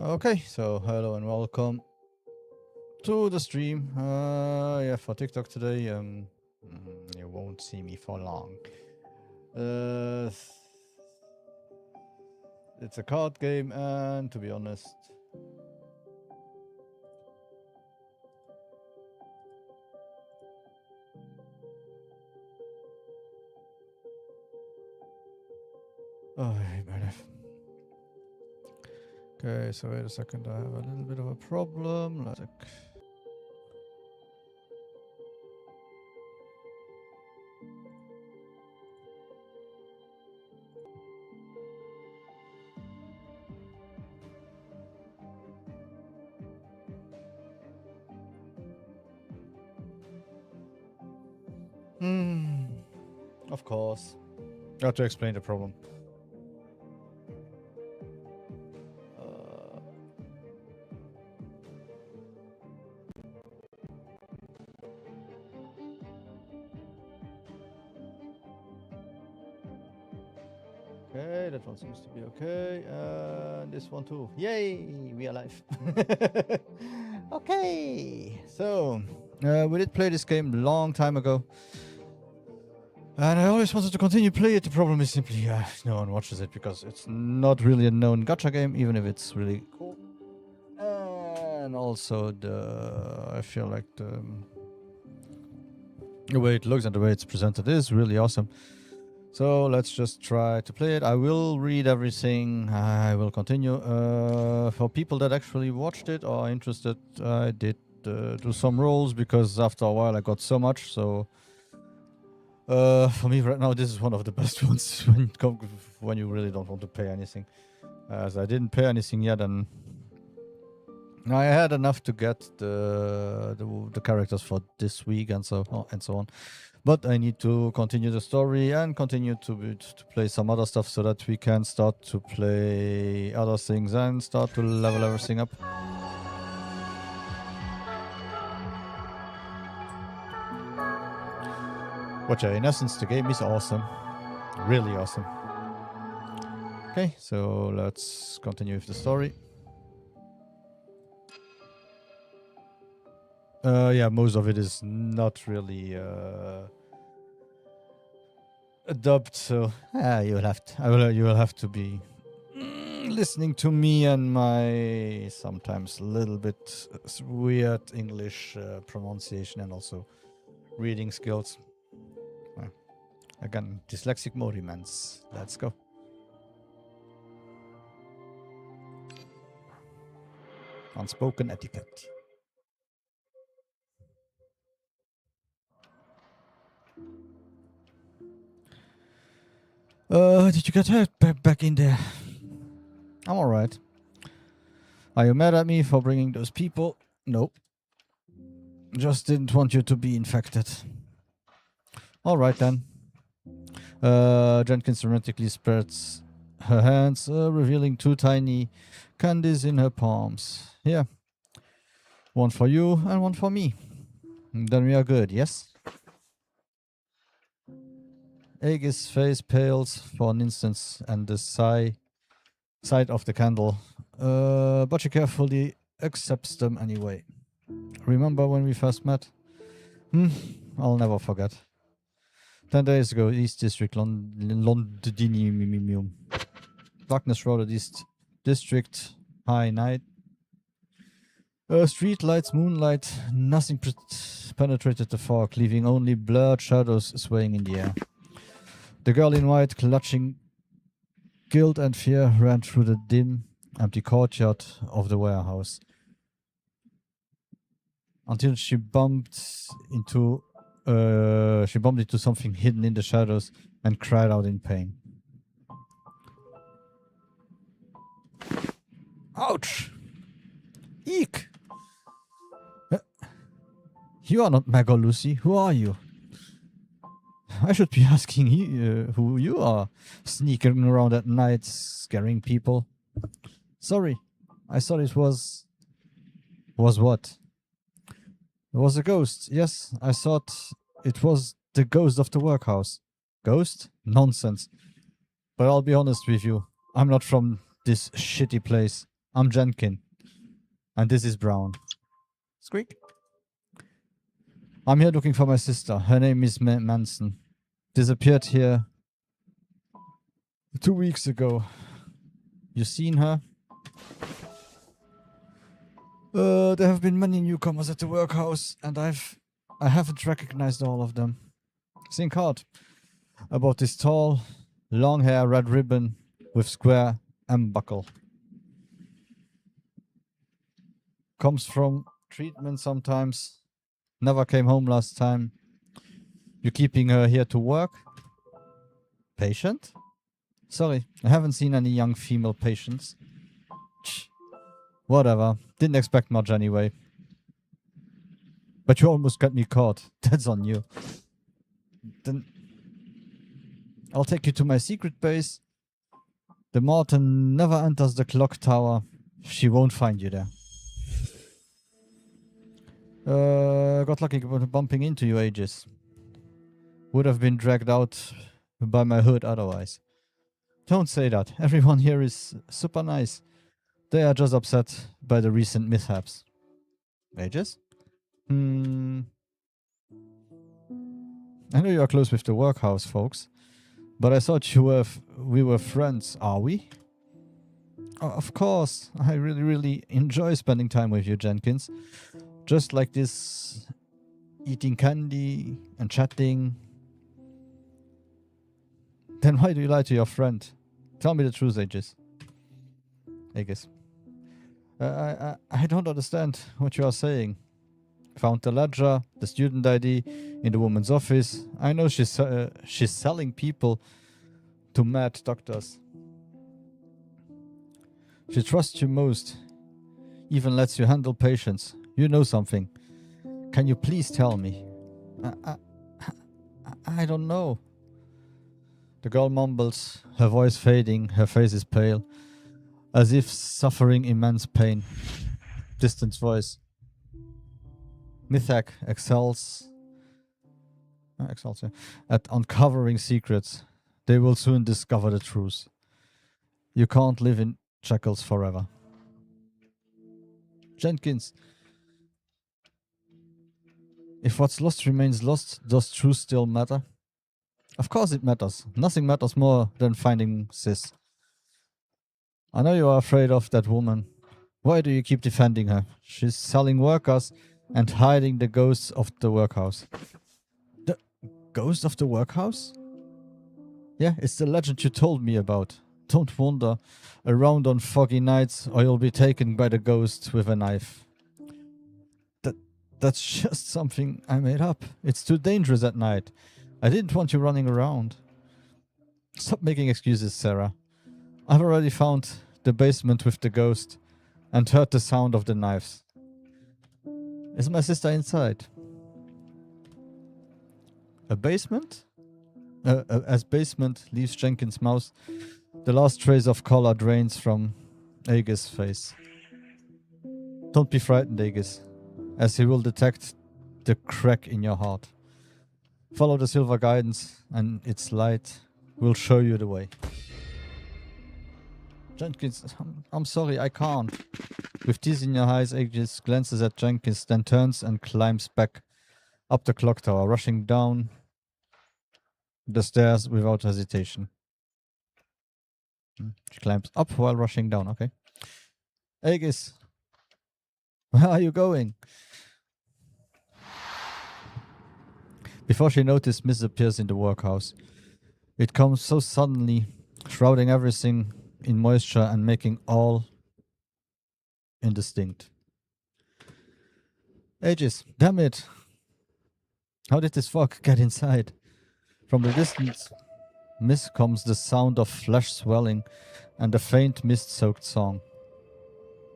Okay, so hello and welcome to the stream. Yeah, for TikTok today. You won't see me for long. Uh, it's a card game, and to be honest, oh, hey, man. Okay, so wait a second. I have a little bit of a problem. Let's check. Of course. I have to explain the problem. Okay, that one seems to be okay. And this one too. Yay, we are alive. Okay, so we did play this game long time ago. And I always wanted to continue play it. The problem is simply no one watches it because it's not really a known gacha game, even if it's really cool. And also I feel like the way it looks and the way it's presented is really awesome. So let's just try to play it. I will read everything. I will continue. For people that actually watched it or are interested, I did do some roles because after a while I got so much. So for me right now, this is one of the best ones when you really don't want to pay anything. As I didn't pay anything yet, and I had enough to get the characters for this week and so on. But I need to continue the story and continue to play some other stuff so that we can start to play other things and start to level everything up. Which in essence, the game is awesome. Really awesome. Okay, so let's continue with the story. Yeah, most of it is not really dubbed, so you will have to be listening to me and my sometimes a little bit weird English pronunciation and also reading skills. Again, dyslexic Morimans. Let's go. Unspoken etiquette. Did you get hurt back in there? I'm alright. Are you mad at me for bringing those people? Nope. Just didn't want you to be infected. Alright then. Jenkins romantically spreads her hands, revealing two tiny candies in her palms. Yeah. One for you and one for me. Then we are good, yes? Aegis' face pales for an instant and the sight of the candle, but she carefully accepts them anyway. Remember when we first met? I'll never forget. 10 days ago, East District, Londinium. Darkness shrouded East District, high night. Street lights, moonlight, nothing penetrated the fog, leaving only blurred shadows swaying in the air. The girl in white, clutching guilt and fear, ran through the dim, empty courtyard of the warehouse until she bumped into something hidden in the shadows and cried out in pain. Ouch! Eek! You are not Meg or Lucy. Who are you? I should be asking you who you are, sneaking around at night, scaring people. Sorry, I thought it was... Was what? It was a ghost. Yes, I thought it was the ghost of the workhouse. Ghost? Nonsense. But I'll be honest with you, I'm not from this shitty place. I'm Jenkin. And this is Brown. Squeak. I'm here looking for my sister. Her name is Manson. Disappeared here 2 weeks ago. You seen her? There have been many newcomers at the workhouse, and I haven't recognized all of them. Think hard about this tall, long hair, red ribbon with square M buckle. Comes from treatment sometimes. Never came home last time. You keeping her here to work? Patient? Sorry, I haven't seen any young female patients. Whatever. Didn't expect much anyway. But you almost got me caught. That's on you. Then I'll take you to my secret base. The Martin never enters the clock tower. She won't find you there. Got lucky bumping into you, Aegis. Would have been dragged out by my hood otherwise. Don't say that. Everyone here is super nice. They are just upset by the recent mishaps. Aegis? I know you are close with the workhouse folks, but I thought we were friends. Are we? Of course. I really enjoy spending time with you, Jenkins. Just like this, eating candy and chatting. Then why do you lie to your friend? Tell me the truth, Aegis. Aegis. I don't understand what you are saying. Found the ledger, the student ID in the woman's office. I know she's selling people to mad doctors. She trusts you most. Even lets you handle patients. You know something. Can you please tell me? I don't know. The girl mumbles, her voice fading, her face is pale, as if suffering immense pain. Distant voice. Mithaq excels at uncovering secrets. They will soon discover the truth. You can't live in shackles forever. Jenkins. If what's lost remains lost, does truth still matter? Of course it matters. Nothing matters more than finding Sis. I know you are afraid of that woman. Why do you keep defending her? She's selling workers and hiding the ghosts of the workhouse. The ghost of the workhouse? Yeah, it's the legend you told me about. Don't wander around on foggy nights or you'll be taken by the ghost with a knife. That's just something I made up. It's too dangerous at night. I didn't want you running around. Stop making excuses, Sarah. I've already found the basement with the ghost and heard the sound of the knives. Is my sister inside? A basement? As basement leaves Jenkins' mouth, the last trace of color drains from Aegis' face. Don't be frightened, Aegis, as he will detect the crack in your heart. Follow the silver guidance, and its light will show you the way. Jenkins, I'm sorry, I can't. With tears in your eyes, Aegis glances at Jenkins, then turns and climbs back up the clock tower, rushing down the stairs without hesitation. She climbs up while rushing down, okay. Aegis, where are you going? Before she noticed, Miss appears in the workhouse. It comes so suddenly, shrouding everything in moisture and making all indistinct. Aegis, damn it! How did this fog get inside? From the distance, mist comes the sound of flesh swelling and a faint mist-soaked song.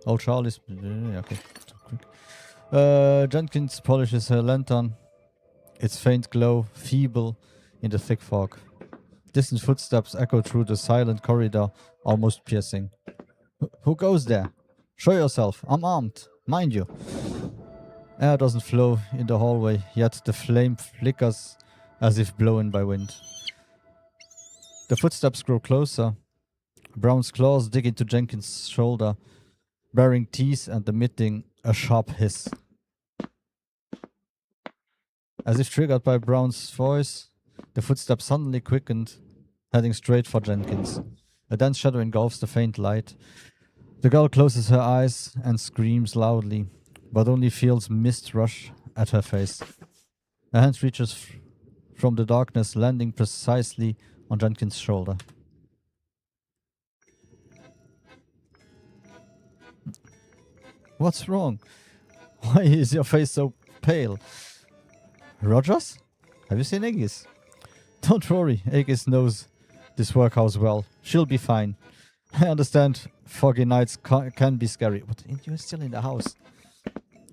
Oh, Charlie's... okay. Jenkins polishes her lantern. Its faint glow, feeble in the thick fog. Distant footsteps echo through the silent corridor, almost piercing. Who goes there? Show yourself. I'm armed. Mind you. Air doesn't flow in the hallway, yet the flame flickers as if blown by wind. The footsteps grow closer. Brown's claws dig into Jenkins' shoulder, baring teeth and emitting a sharp hiss. As if triggered by Brown's voice, the footsteps suddenly quickened, heading straight for Jenkins. A dense shadow engulfs the faint light. The girl closes her eyes and screams loudly, but only feels mist rush at her face. Her hand reaches from the darkness, landing precisely on Jenkins' shoulder. What's wrong? Why is your face so pale? Rogers? Have you seen Aegis? Don't worry, Aegis knows this workhouse well. She'll be fine. I understand foggy nights can be scary, but you're still in the house.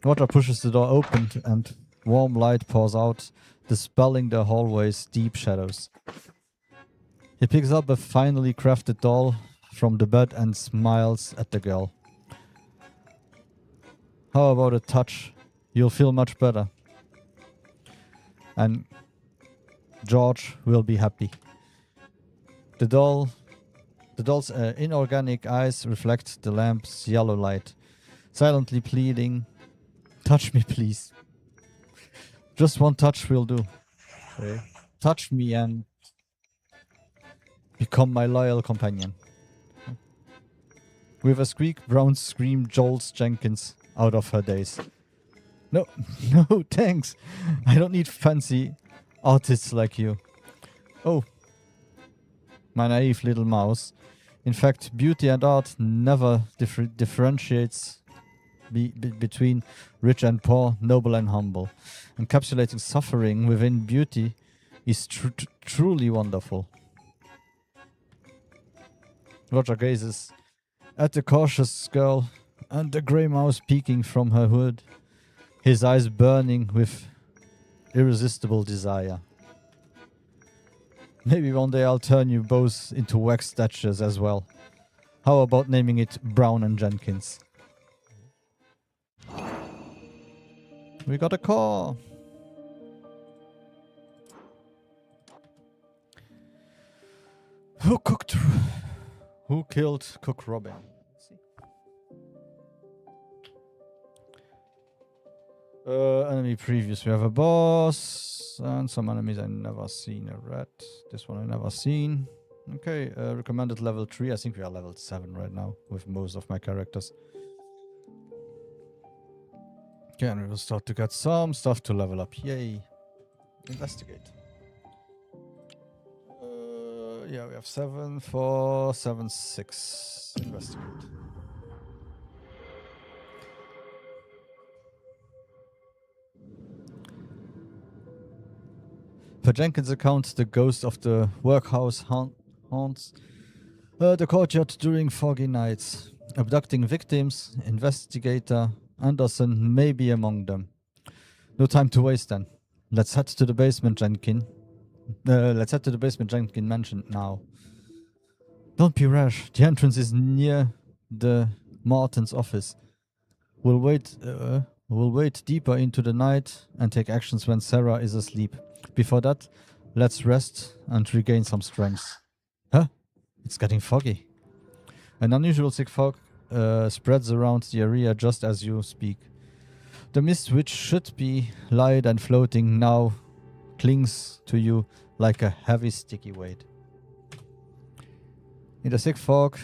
Roger pushes the door open and warm light pours out, dispelling the hallway's deep shadows. He picks up a finely crafted doll from the bed and smiles at the girl. How about a touch? You'll feel much better. And George will be happy. The doll's inorganic eyes reflect the lamp's yellow light, silently pleading, "Touch me, please. Just one touch will do. Okay. Touch me and become my loyal companion." With a squeak, Brown's scream jolts Jenkins out of her daze. No, no, thanks. I don't need fancy artists like you. Oh, my naive little mouse. In fact, beauty and art never differentiates between rich and poor, noble and humble. Encapsulating suffering within beauty is truly wonderful. Roger gazes at the cautious girl and the grey mouse peeking from her hood, his eyes burning with irresistible desire. Maybe one day I'll turn you both into wax statues as well. How about naming it Brown and Jenkins? We got a call. Who killed Cook Robin? Enemy previews. We have a boss and some enemies I never seen. A rat. This one I never seen. Okay, recommended level 3. I think we are level 7 right now with most of my characters. Okay, and we will start to get some stuff to level up. Yay. Investigate. Yeah, we have 7, 4, 7, 6. Investigate. Per Jenkins' account, the ghost of the workhouse haunts the courtyard during foggy nights. Abducting victims, investigator Anderson may be among them. No time to waste then. Let's head to the basement Jenkins mentioned now. Don't be rash. The entrance is near the Martin's office. We'll wait deeper into the night and take actions when Sarah is asleep. Before that, let's rest and regain some strength. Huh? It's getting foggy. An unusual thick fog spreads around the area just as you speak. The mist, which should be light and floating now, clings to you like a heavy sticky weight. In the thick fog,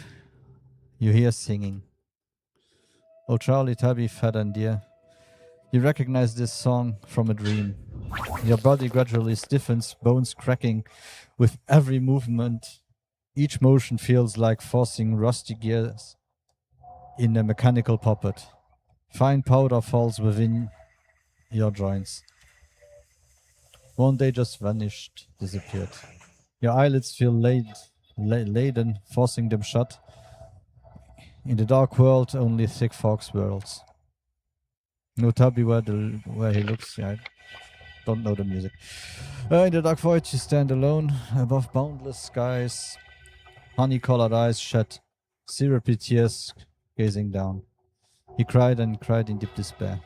you hear singing. Oh, Charlie, Tabby, fat and dear. You recognize this song from a dream. Your body gradually stiffens, bones cracking with every movement. Each motion feels like forcing rusty gears in a mechanical puppet. Fine powder falls within your joints. One day just vanished, disappeared. Your eyelids feel laden, forcing them shut. In the dark world, only thick fog swirls. No Tubby where he looks. Yeah, I don't know the music. In the dark void, you stand alone above boundless skies. Honey-colored eyes shed syrupy tears, gazing down. He cried and cried in deep despair.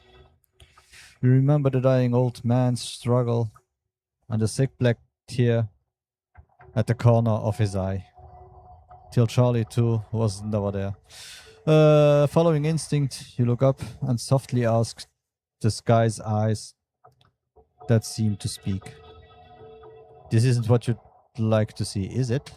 You remember the dying old man's struggle and the thick black tear at the corner of his eye. Till Charlie, too, was never there. Following instinct, you look up and softly ask the sky's eyes that seem to speak. This isn't what you'd like to see, is it?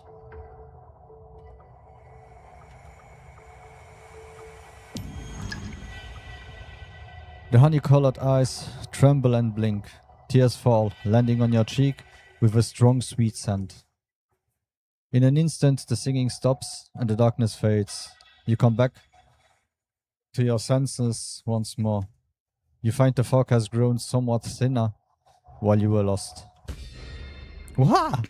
The honey-colored eyes tremble and blink. Tears fall, landing on your cheek with a strong, sweet scent. In an instant, the singing stops and the darkness fades. You come back to your senses once more. You find the fog has grown somewhat thinner while you were lost. Wah!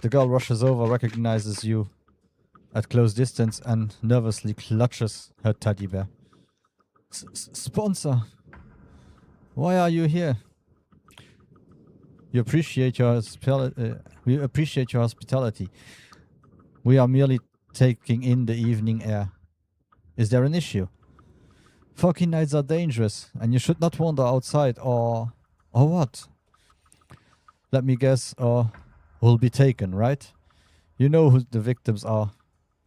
The girl rushes over, recognizes you at close distance, and nervously clutches her teddy bear. Sponsor! Why are you here? We appreciate your hospitality. We are merely taking in the evening air. Is there an issue? Foggy nights are dangerous, and you should not wander outside, or what? Let me guess, or will be taken, right? You know who the victims are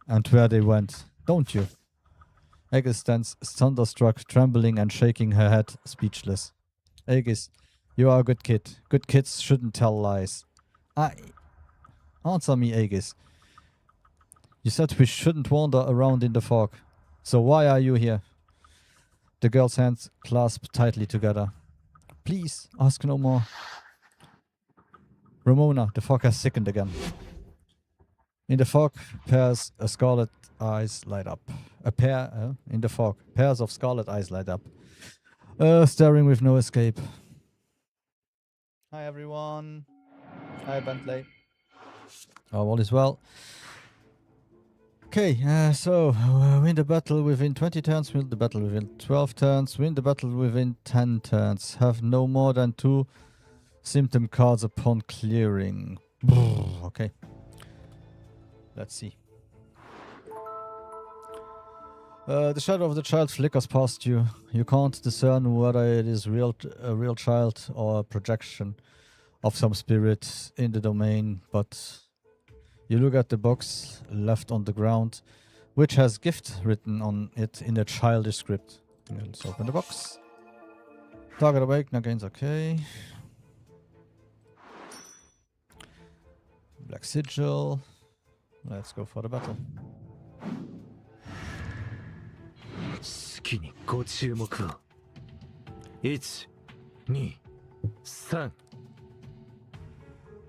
and where they went, don't you? Aegis stands thunderstruck, trembling and shaking her head, speechless. Aegis, you are a good kid. Good kids shouldn't tell lies. Answer me, Aegis. You said we shouldn't wander around in the fog. So why are you here? The girl's hands clasp tightly together. Please, ask no more. Ramona, the fog has thickened again. In the fog, pairs of scarlet eyes light up. In the fog, pairs of scarlet eyes light up. Staring with no escape. Hi everyone. Hi Bentley. All is well. Okay, win the battle within 20 turns, win the battle within 12 turns, win the battle within 10 turns. Have no more than 2 symptom cards upon clearing. Okay. Let's see. The shadow of the child flickers past you. You can't discern whether it is a real child or a projection of some spirit in the domain, but you look at the box left on the ground, which has gift written on it in a childish script. Let's open the box. Target awake, now gains okay. Black sigil. Let's go for the battle. 好きにご注目を。1、2、3。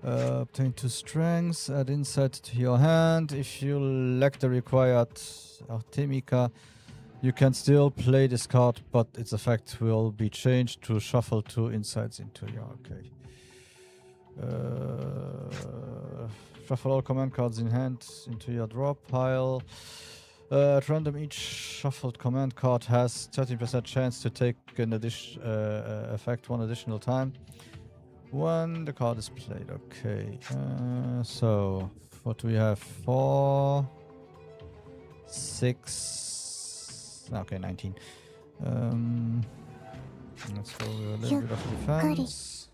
Obtain 2 strengths, add insight to your hand. If you lack the required Artemika, you can still play this card, but its effect will be changed to shuffle 2 insights into your... Okay. Shuffle all command cards in hand into your draw pile. At random, each shuffled command card has 30% chance to take an effect 1 additional time when the card is played. Okay. So what do we have? 4, 6. Okay, 19. Let's go with a little bit of defense.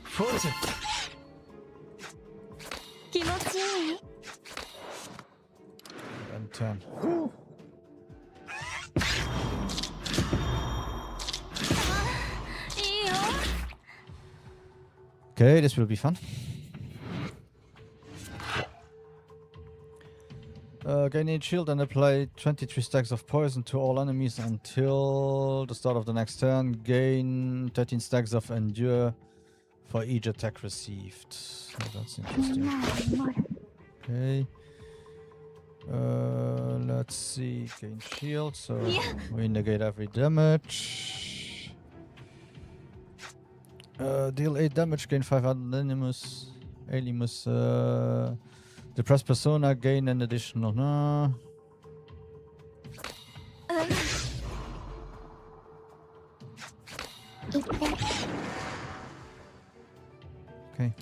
Fortune. 気持ちいい And 10. Okay, this will be fun. Gain a shield and apply 23 stacks of poison to all enemies until the start of the next turn. Gain 13 stacks of endure for each attack received. Oh, that's interesting. Okay. Let's see. Gain shield, so we negate every damage. Deal 8 damage, gain 5 Animus. Depressed persona, gain an additional. Okay.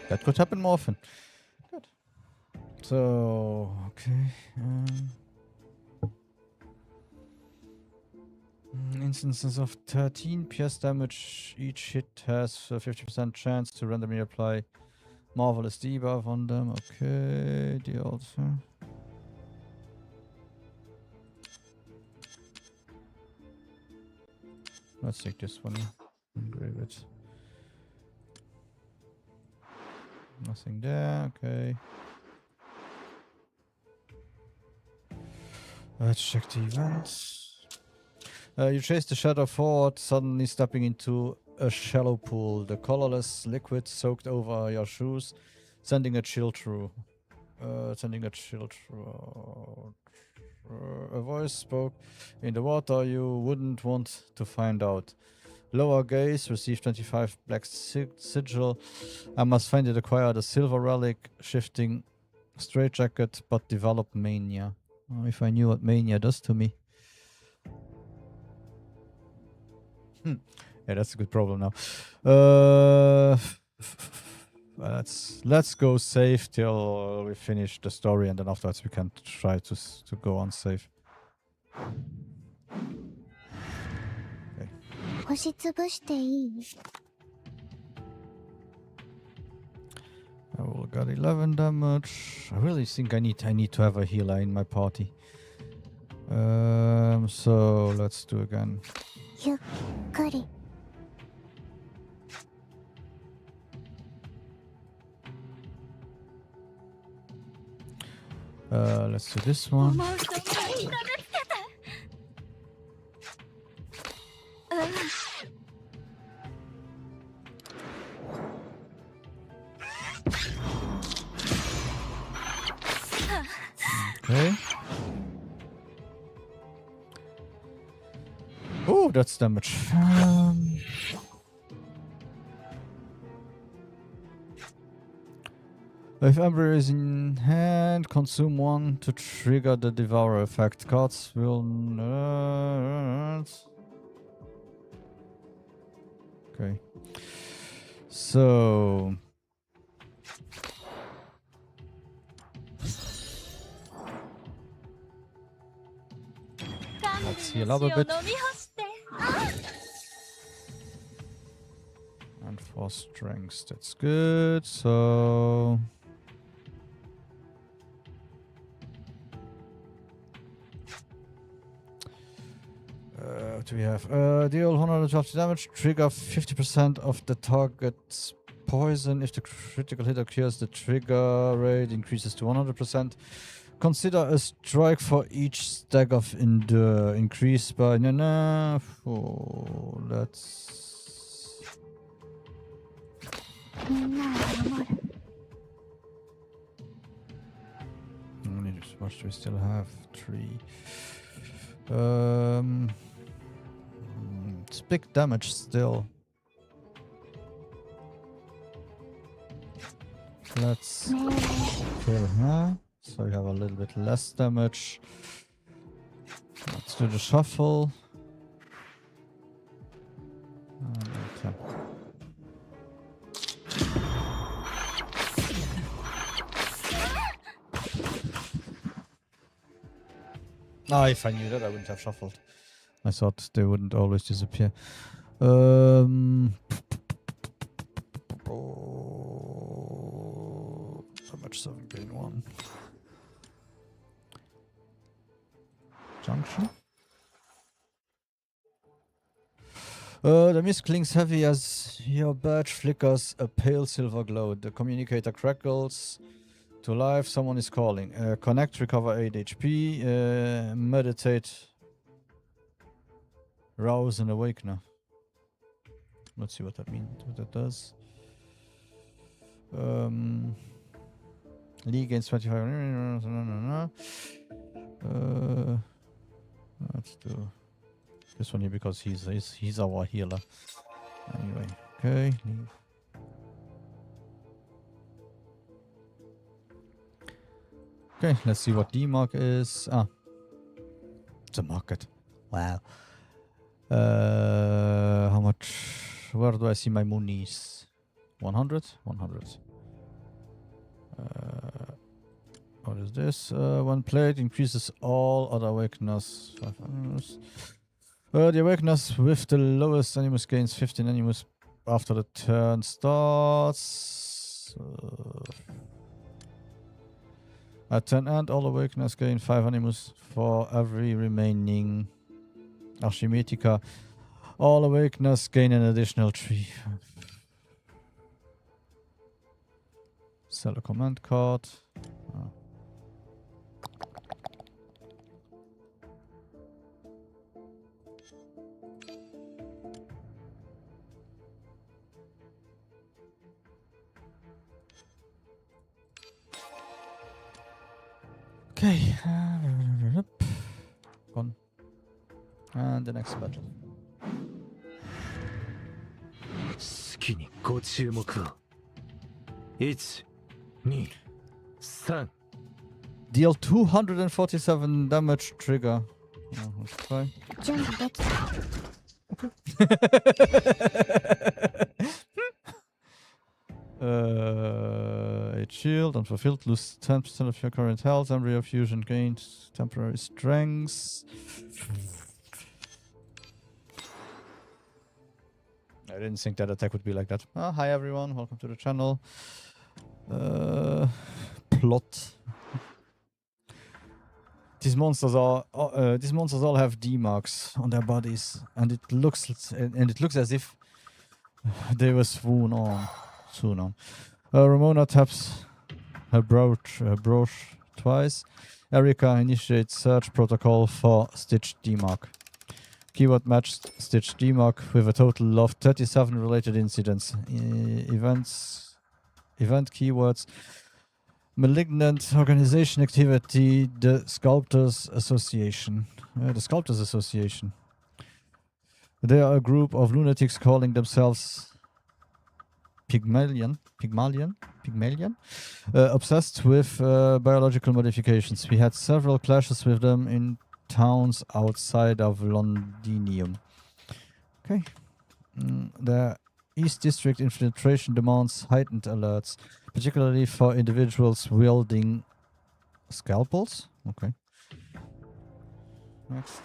That could happen more often. Good. So, okay. Instances of 13 pierce damage. Each hit has a 50% chance to randomly apply marvelous debuff on them. Okay, the also. Let's take this one. Engrave it. Nothing there. Okay. Let's check the events. You chase the shadow forward, suddenly stepping into a shallow pool. The colorless liquid soaked over your shoes, sending a chill through. A voice spoke. In the water, you wouldn't want to find out. Lower gaze, receive 25 black sigil. I must find it, acquire the silver relic, shifting straitjacket, but develop mania. Oh, if I knew what mania does to me. Yeah, that's a good problem now. Let's go save till we finish the story, and then afterwards we can try to go on save. Okay. 押しつぶしていい？ I will got 11 damage. I really think I need to have a healer in my party. So let's do again. ゆっくり。 Let's do this one. 思う存分に食べつけて。Okay. Oh, that's damage. If Ember is in hand, consume one to trigger the Devourer effect. Cards will not. Okay. So. Let's heal up a bit. And 4 strengths, that's good. So. What do we have? Deal 150 damage, trigger 50% of the target's poison. If the critical hit occurs, the trigger rate increases to 100%. Consider a strike for each stack of endure. Increase by let's. How many much do we still have? 3. It's big damage still. Let's kill her. So you have a little bit less damage. Let's do the shuffle. Okay. Ah, if I knew that, I wouldn't have shuffled. I thought they wouldn't always disappear. Oh, damage 7 gain 1. Junction. The mist clings heavy as your badge flickers a pale silver glow. The communicator crackles to life. Someone is calling. Connect, recover 8 HP. Meditate. Rouse and awakener. Let's see what that means. What that does. Lee gains 25. Let's do this one here because he's our healer. Anyway, okay. Leave. Okay, let's see what D mark is. Ah, it's a market. Wow. How much? Where do I see my monies? 100? 100. What is this? One plate increases all other awakeners. The Awakeners with the lowest animus gains 15 animus after the turn starts. At turn end, all Awakeners gain 5 animus for every remaining Archimetica. All Awakeners gain an additional 3. Sell a command card. Oh. Okay. Gone. And the next battle. 好きにご注目を。1、2、3。Deal 247 damage trigger. Oh, let's try. 準備できた。A shield, unfulfilled, lose 10% of your current health, embryo fusion gained temporary strength. I didn't think that attack would be like that. Oh, hi everyone, welcome to the channel. Plot. These monsters all have D marks on their bodies, and it looks as if they were soon on. Ramona taps her brooch twice. Erika initiates search protocol for Stitch D-Mark. Keyword match Stitch D-Mark with a total of 37 related incidents. Event keywords. Malignant organization activity. The Sculptors Association. They are a group of lunatics calling themselves Pygmalion, obsessed with biological modifications. We had several clashes with them in towns outside of Londinium. Okay. The East District infiltration demands heightened alerts, particularly for individuals wielding scalpels. Okay. Next.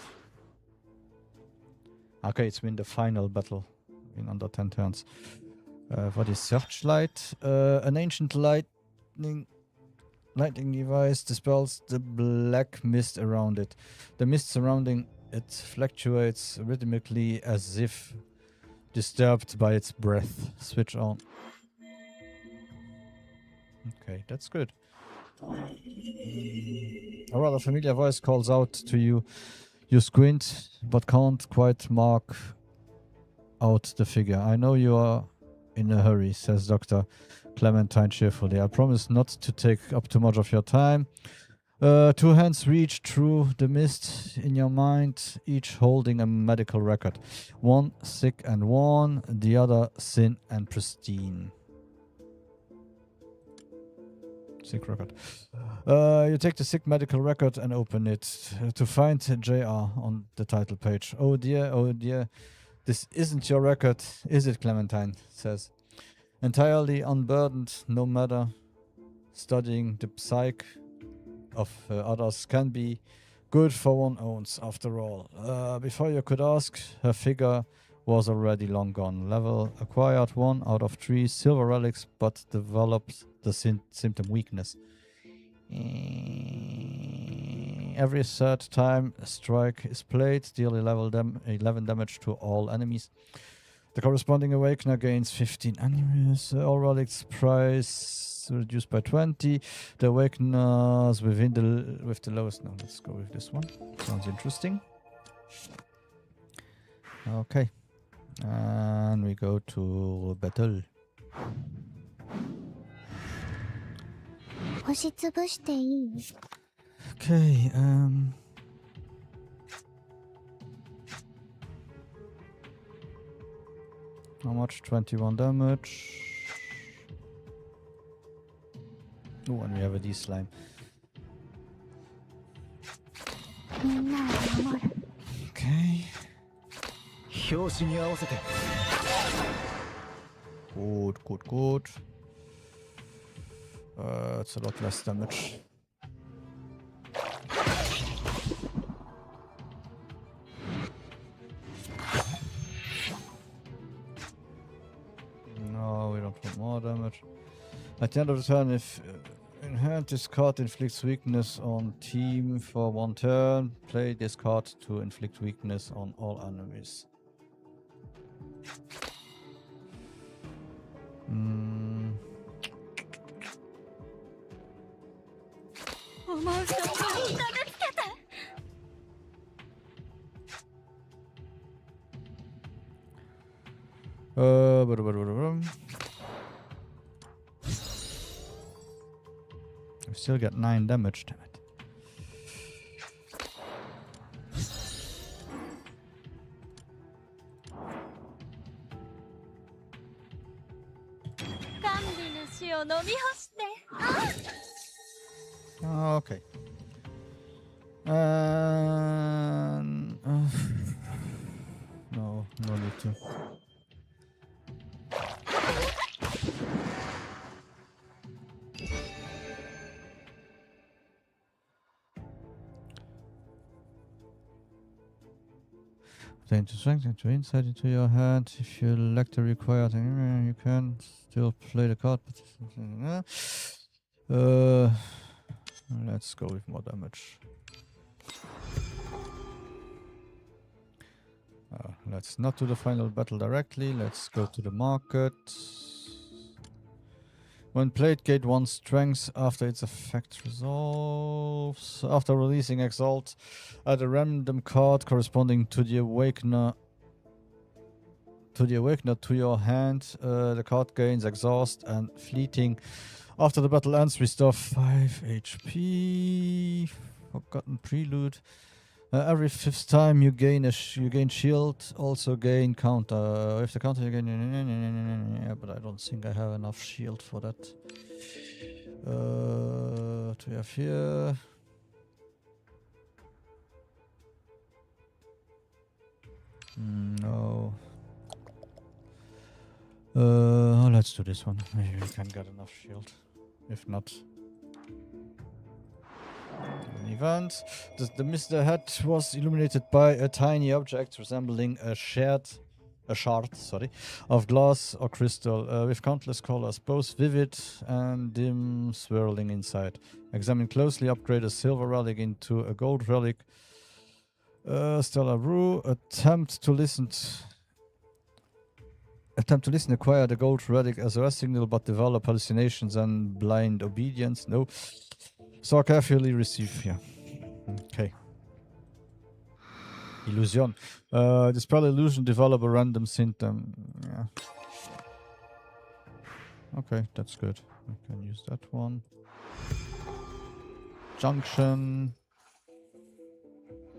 Okay, it's been the final battle in under 10 turns. What is Searchlight? An ancient lightning device dispels the black mist around it. The mist surrounding it fluctuates rhythmically as if disturbed by its breath. Switch on. Okay, that's good. A rather familiar voice calls out to you. You squint, but can't quite mark out the figure. I know you are in a hurry, says Dr. Clementine cheerfully. I promise not to take up too much of your time. 2 hands reach through the mist in your mind, each holding a medical record. One sick and worn, the other thin and pristine. Sick record. You take the sick medical record and open it to find JR on the title page. Oh dear. This isn't your record, is it, Clementine? Says. Entirely unburdened, no matter. Studying the psyche of others can be good for one owns, after all. Before you could ask, her figure was already long gone. Level acquired 1 out of 3 silver relics, but developed the symptom weakness. Every third time a strike is played, deal 11 damage to all enemies. The corresponding Awakener gains 15 animus. All relics price reduced by 20. The Awakeners with the lowest. No, let's go with this one. Sounds interesting. Okay. And we go to battle. 押しつぶしていい？ Okay, how much? 21 damage. Oh, and we have a D slime. みんなを守る。 Okay. 拍子に合わせて。 Good. It's a lot less damage. for more damage. At the end of the turn, if in hand this card inflicts weakness on team for 1 turn, play this card to inflict weakness on all enemies. Hmm. 思う人に投げつけて I still get 9 damage, damn it. Okay. And no need to. Obtain to strength into insight into your hand. If you lack the required, you can still play the card. But let's go with more damage. Let's not do the final battle directly. Let's go to the market. When played, gain 1 strength after its effect resolves. After releasing Exalt, add a random card corresponding to the Awakener to your hand. The card gains Exhaust and Fleeting. After the battle ends, restore 5 HP. Forgotten Prelude. Every 5th time you gain shield, also gain counter. If the counter you gain, yeah, but I don't think I have enough shield for that. To have here. No. Let's do this one. Maybe we can get enough shield. If not. An event. The Mr. Head was illuminated by a tiny object resembling a shard of glass or crystal with countless colors, both vivid and dim, swirling inside. Examine closely, upgrade a silver relic into a gold relic. Stellar Brew. Attempt to listen, acquire the gold relic as a rest signal, but develop hallucinations and blind obedience. No. So carefully receive here. Okay. Illusion. Dispel illusion, develop a random symptom. Yeah. Okay, that's good. I can use that one. Junction.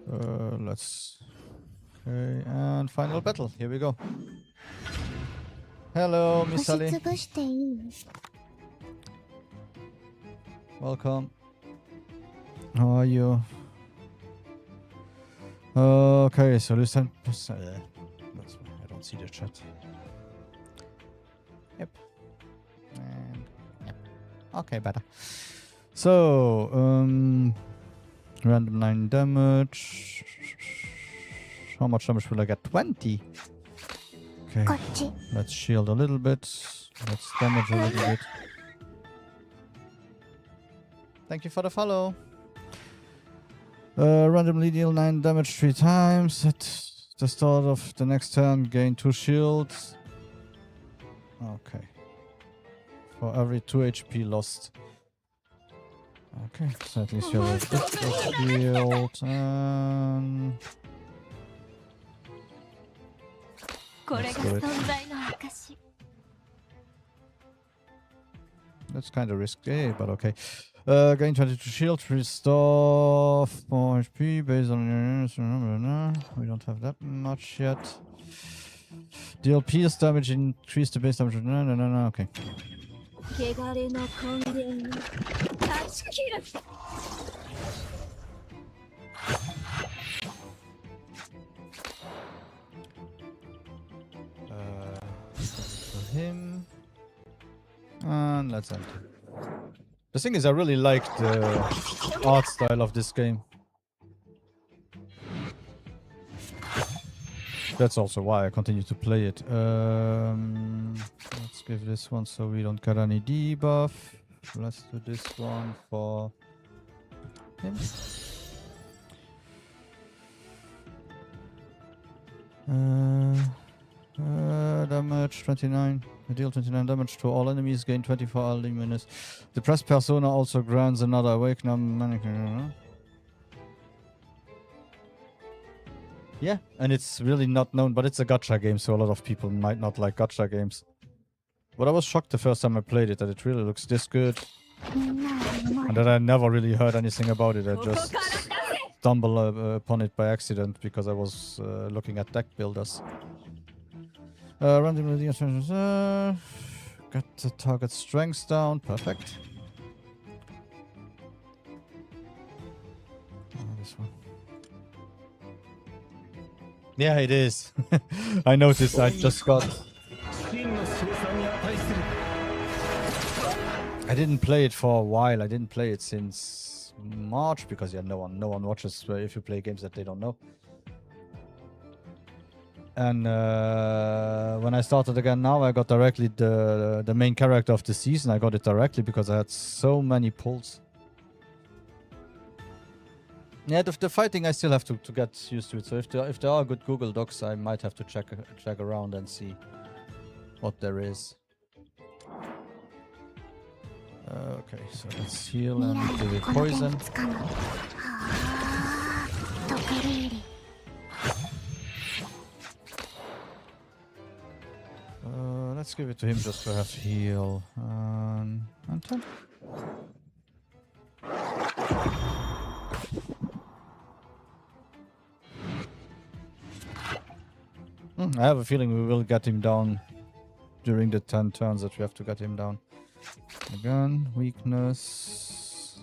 Let's... Okay, and final battle. Here we go. Hello, Miss 押し Sally. つぶしていい Welcome. How are you? Okay, so listen. I don't see the chat. Yep. And yep. Okay, better. So, random 9 damage. How much damage will I get? 20. Okay. こっち Let's shield a little bit. Let's damage a little bit. Thank you for the follow. Randomly deal 9 damage 3 times. At the start of the next turn, gain 2 shields. Okay. For every 2 HP lost. Okay, so at least you have a bit of shield. And... これが Let's do it. 存在の証 That's kind of risky, but okay. Gain 22 shield, restore 4 HP based on your... We don't have that much yet. Deal pierce damage, increase the base damage. No, okay. 汚れの根源に断ち切る For him. And let's end. The thing is, I really like the art style of this game. That's also why I continue to play it. Let's give this one so we don't get any debuff. Let's do this one for him. Damage 29. Deal 29 damage to all enemies. Gain 24 early minutes. The press persona also grants another awakening. Yeah, and it's really not known, but it's a gacha game, so a lot of people might not like gacha games. But I was shocked the first time I played it that it really looks this good. And that I never really heard anything about it. I just stumbled upon it by accident because I was looking at deck builders. Randomly get the target strength down. Perfect. This one. Yeah, it is. I noticed. I just got. I didn't play it for a while. I didn't play it since March because yeah, no one watches if you play games that they don't know. And when I started again now, I got directly the main character of the season. I got it directly because I had so many pulls. Yeah, the fighting I still have to get used to it. So if there are good Google Docs, I might have to check around and see what there is. Okay, so let's heal and deal with poison. Let's give it to him just to have heal. And 10. I have a feeling we will get him down during the 10 turns that we have to get him down. Again, weakness.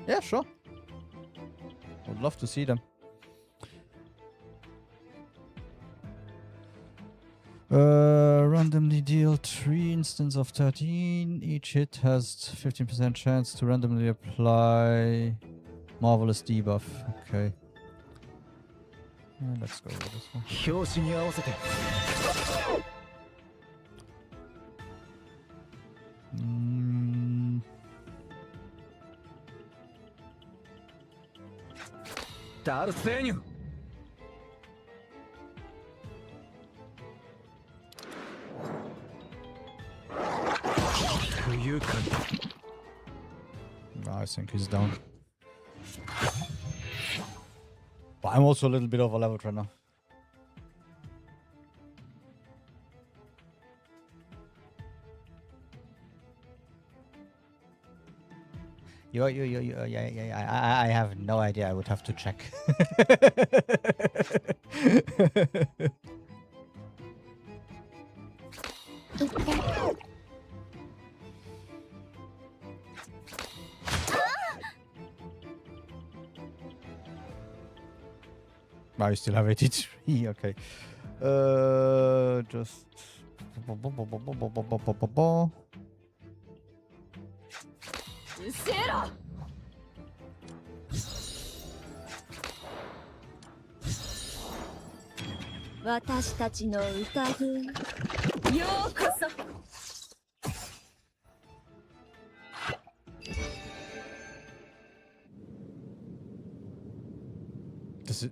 Yeah, sure. Would love to see them. Randomly deal 3 instances of 13. Each hit has 15% chance to randomly apply marvelous debuff. Okay. Let's go with this one. I think he's down. But I'm also a little bit over leveled right now. Yeah. I have no idea. I would have to check. Now you still have 83. Okay. Just.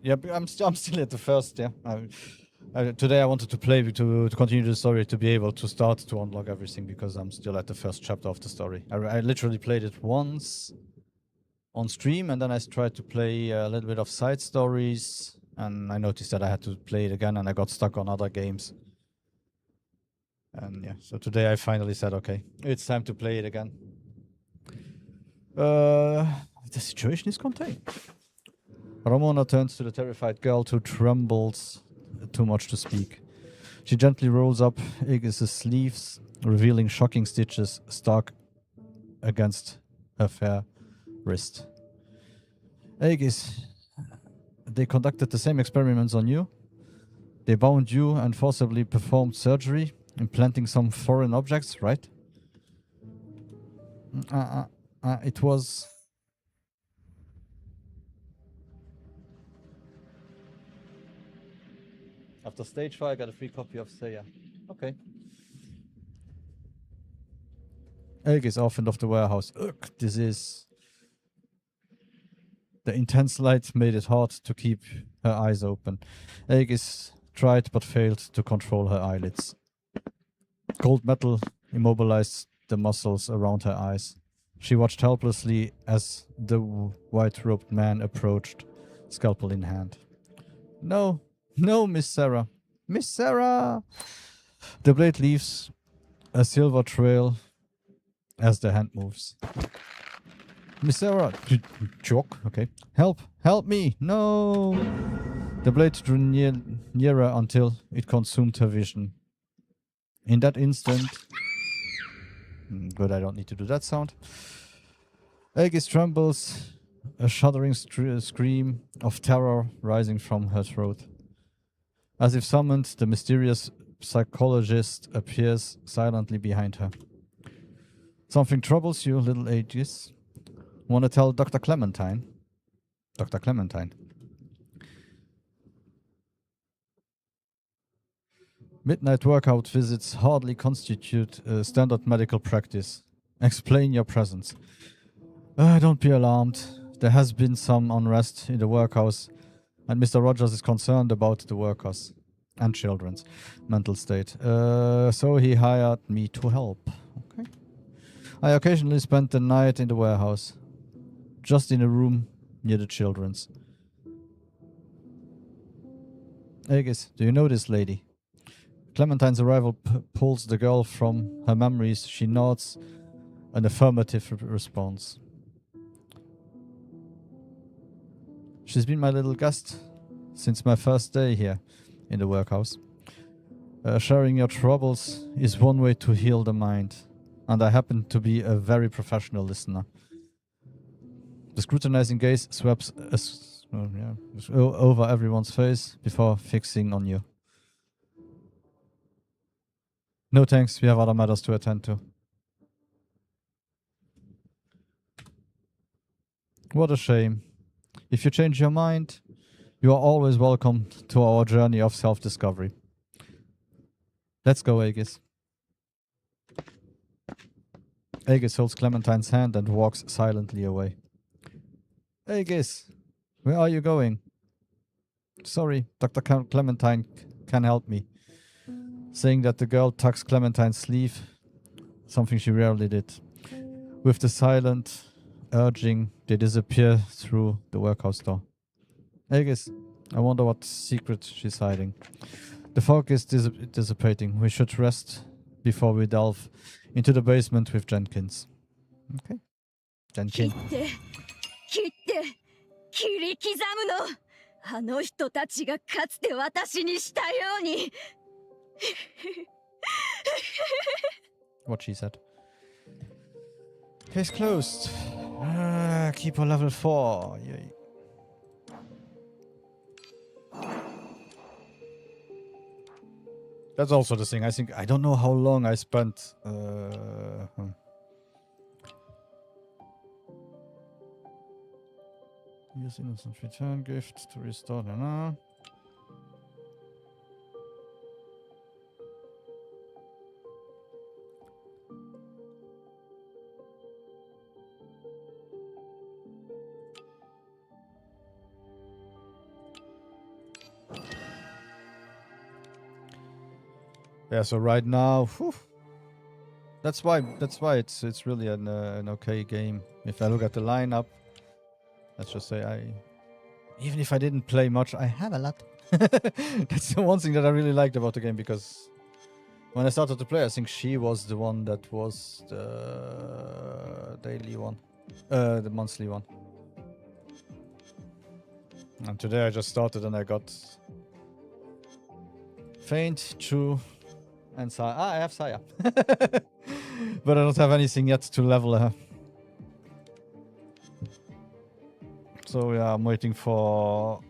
Yeah, I'm still at the first. Yeah, today I wanted to play to continue the story to be able to start to unlock everything because I'm still at the first chapter of the story. I literally played it once on stream and then I tried to play a little bit of side stories and I noticed that I had to play it again and I got stuck on other games. And yeah, so today I finally said, okay, it's time to play it again. The situation is contained. Ramona turns to the terrified girl who trembles too much to speak. She gently rolls up Aegis's sleeves, revealing shocking stitches stuck against her fair wrist. Aegis, they conducted the same experiments on you. They bound you and forcibly performed surgery, implanting some foreign objects, right? It was... After stage 4, I got a free copy of Seiya. Okay. Egg is off of the warehouse. Ugh, this is... The intense light made it hard to keep her eyes open. Aegis tried but failed to control her eyelids. Cold metal immobilized the muscles around her eyes. She watched helplessly as the white-robed man approached, scalpel in hand. No, no, Miss Sarah. Miss Sarah! The blade leaves a silver trail as the hand moves. Miss Sarah, joke, okay. Help, help me, no! The blade drew nearer until it consumed her vision. In that instant... Good, I don't need to do that sound. Aegis trembles, a shuddering scream of terror rising from her throat. As if summoned, the mysterious psychologist appears silently behind her. Something troubles you, little Aegis. Want to tell Dr. Clementine? Dr. Clementine. Midnight workout visits hardly constitute a standard medical practice. Explain your presence. Don't be alarmed. There has been some unrest in the workhouse, and Mr. Rogers is concerned about the workers and children's mental state. So he hired me to help. Okay. I occasionally spent the night in the warehouse, just in a room near the children's. Aegis, do you know this lady? Clementine's arrival pulls the girl from her memories. She nods an affirmative response. She's been my little guest since my first day here in the workhouse. Sharing your troubles is one way to heal the mind, and I happen to be a very professional listener. The scrutinizing gaze sweeps over everyone's face before fixing on you. No thanks, we have other matters to attend to. What a shame. If you change your mind, you are always welcome to our journey of self-discovery. Let's go, Aegis. Aegis holds Clementine's hand and walks silently away. Aegis, where are you going? Sorry, Dr. Clementine can help me. Saying that, the girl tucks Clementine's sleeve, something she rarely did. With the silent urging, they disappear through the workhouse door. Aegis, I wonder what secret she's hiding. The fog is dissipating. We should rest before we delve into the basement with Jenkins. Okay. Jenkins. 切り刻むの。あの人たちがかつて私にしたように。What she said. Case closed. Keeper level 4. Yay. That's also the thing. I don't know how long I spent. Use innocent return gift to restore. No. Yeah, so right now, that's why it's really an okay game. If I look at the lineup, let's just say even if I didn't play much, I have a lot. That's the one thing that I really liked about the game, because when I started to play, I think she was the one that was the daily one, the monthly one. And today I just started and I got Faint, True, and Saya. I have Saya. But I don't have anything yet to level her. So yeah, I'm waiting for...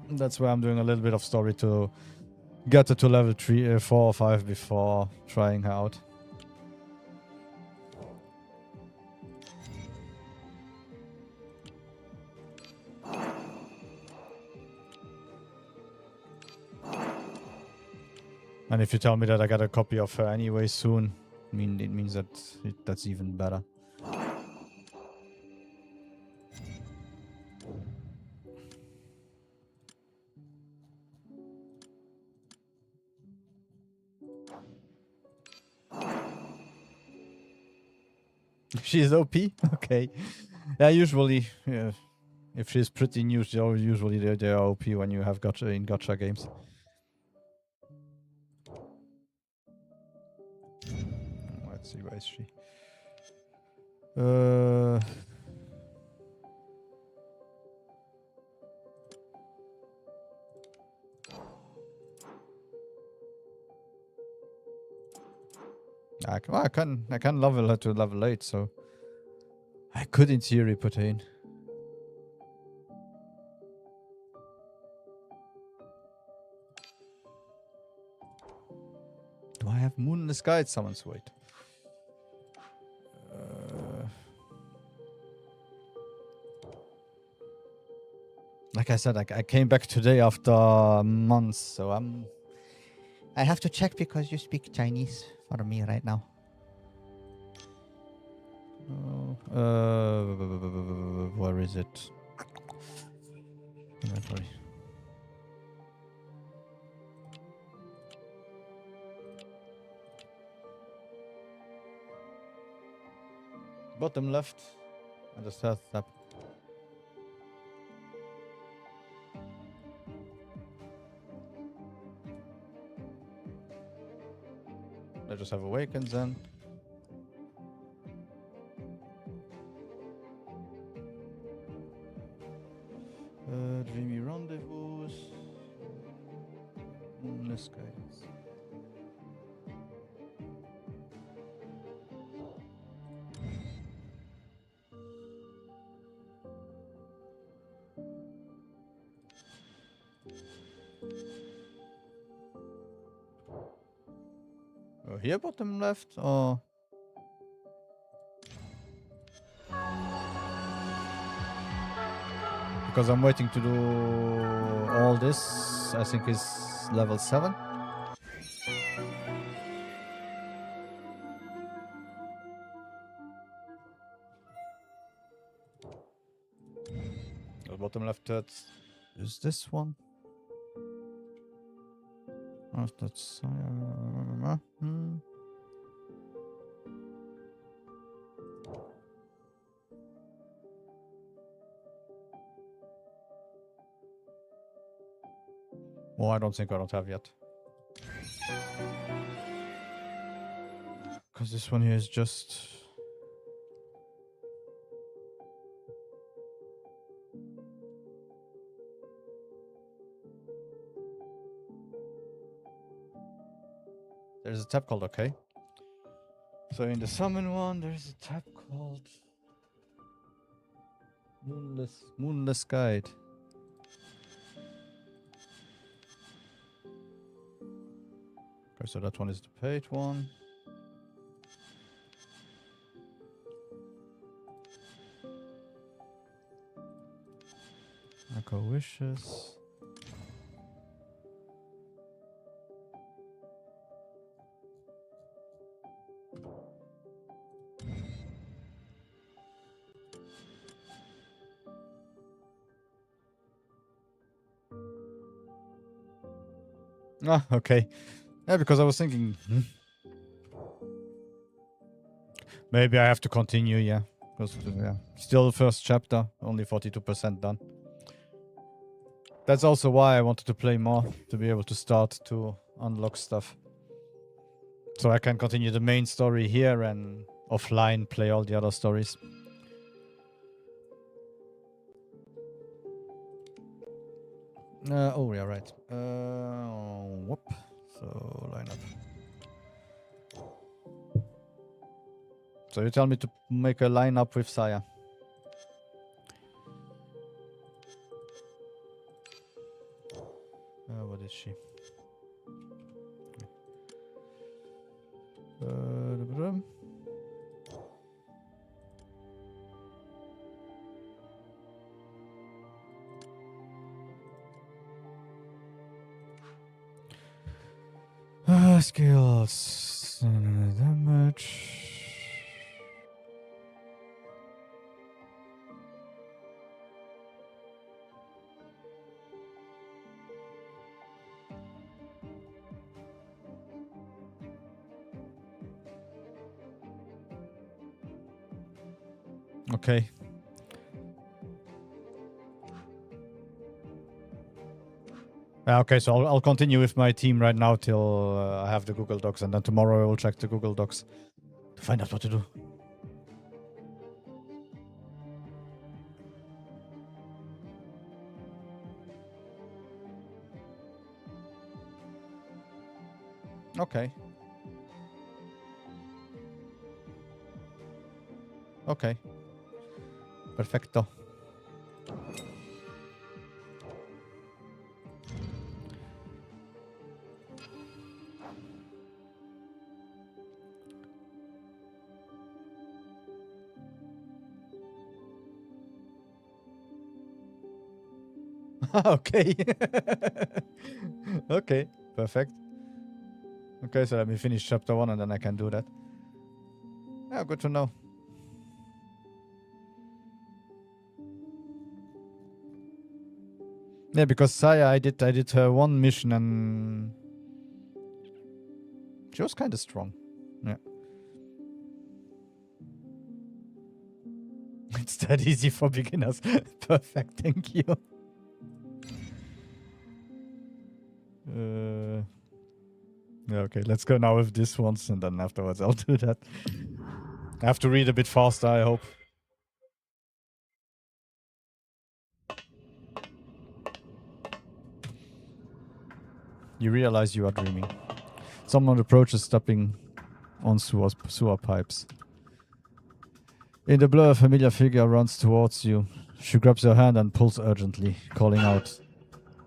That's why I'm doing a little bit of story to get her to level 3, 4 or 5 before trying her out. And if you tell me that I got a copy of her anyway soon, it means that that's even better. She's OP? Okay. Yeah, usually, yeah, if she's pretty new, usually they are OP when you have gotcha in gotcha games. Let's see, where is she? I can level her to level 8, so I could in theory put her in. Do I have Moonless Guide summons? Wait. Like I said, I came back today after months, so I have to check because you speak Chinese for me right now. Where is it? Inventory. Bottom left, and the third tab. I just have Awakens then. Dreamy Rendezvous. Moonless Guidance. Oh, here bottom left, or... Because I'm waiting to do all this, I think is level 7. The bottom left third is this one. Oh, that's... Well, I don't think I don't have yet. Because this one here is just... There's a tab called OK. So in the summon one, there's a tab called Moonless Guide. Okay, so that one is the paid one. Echo Wishes. Ah, okay. Yeah, because I was thinking... Maybe I have to continue, yeah. Because, yeah. Still the first chapter, only 42% done. That's also why I wanted to play more, to be able to start to unlock stuff. So I can continue the main story here and offline play all the other stories. Oh, yeah, right. Whoop. So, line up. So you tell me to make a line up with Saya. What is she? Skills. Damage. Okay. Okay, so I'll continue with my team right now till I have the Google Docs, and then tomorrow I will check the Google Docs to find out what to do. Okay. Okay. Perfecto. Okay. Okay, perfect. Okay, so let me finish chapter 1 and then I can do that. Yeah, good to know. Yeah, because Saya, I did her one mission and she was kind of strong. Yeah. It's that easy for beginners. Perfect, thank you. Yeah, okay, let's go now with this ones and then afterwards I'll do that. I have to read a bit faster, I hope. You realize you are dreaming. Someone approaches, stepping on sewer pipes. In the blur, a familiar figure runs towards you. She grabs your hand and pulls urgently, calling out,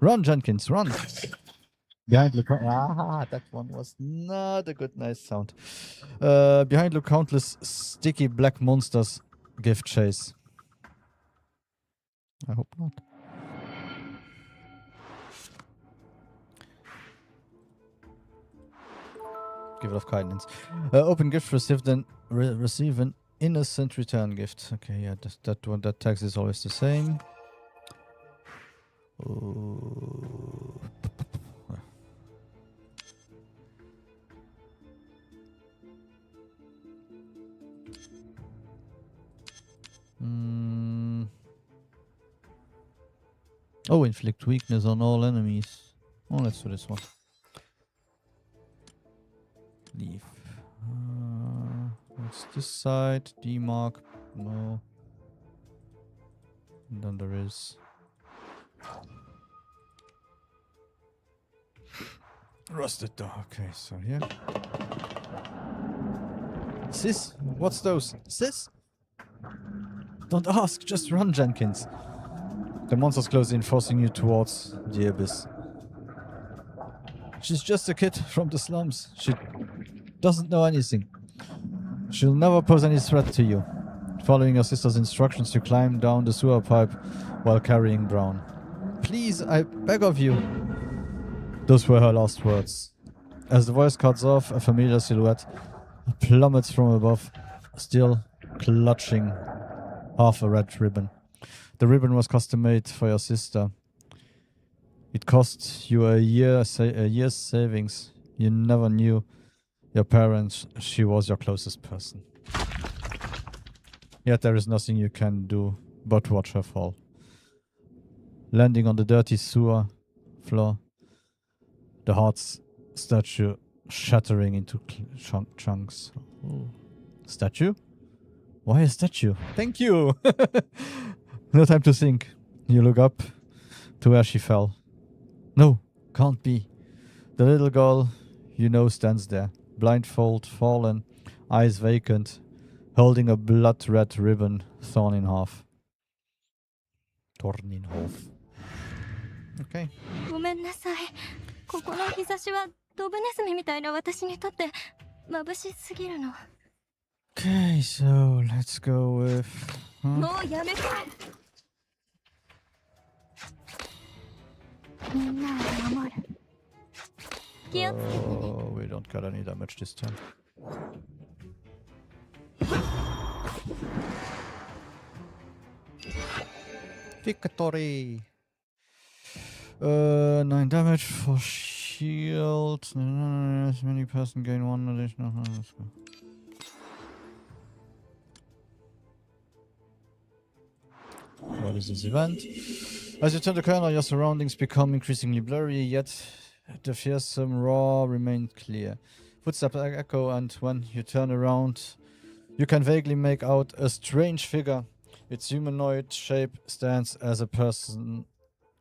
"Run, Jenkins, run!" Behind the that one was not a good, nice sound. Behind you, countless sticky black monsters give chase. I hope not. Give it of kindness. Open gift, receive an innocent return gift. Okay, yeah, that one, that text is always the same. Ooh. Oh, inflict weakness on all enemies. Oh, let's do this one. Leave. What's this side? D-mark. No. And then there is... rusted door. Okay, so here. Sis? What's those? Sis? Don't ask, just run, Jenkins. The monsters close in, forcing you towards the abyss. She's just a kid from the slums. She doesn't know anything. She'll never pose any threat to you. Following your sister's instructions, you climb down the sewer pipe while carrying Brown. Please, I beg of you. Those were her last words. As the voice cuts off, a familiar silhouette plummets from above, still clutching half a red ribbon. The ribbon was custom made for your sister. It cost you a year's savings. You never knew your parents. She was your closest person. Yet there is nothing you can do but watch her fall. Landing on the dirty sewer floor, the heart's statue shattering into chunks. Ooh. Statue? Why a statue? Thank you! No time to think. You look up to where she fell. No, can't be. The little girl you know stands there, blindfold, fallen, eyes vacant, holding a blood-red ribbon torn in half. Torn in half. Okay. ごめんなさい。ここの日差しはドブネズミみたいな私にとって眩しすぎるの。Okay, so let's go with... もうやめて。みんなを守る。気をつけてね。 Oh, we don't got any damage this time. Victory! 9 damage for shield. As many person gain 1 additional. Let's go. What is this event? As you turn the corner, your surroundings become increasingly blurry, yet the fearsome roar remains clear. Footsteps echo, and when you turn around, you can vaguely make out a strange figure. Its humanoid shape stands as a person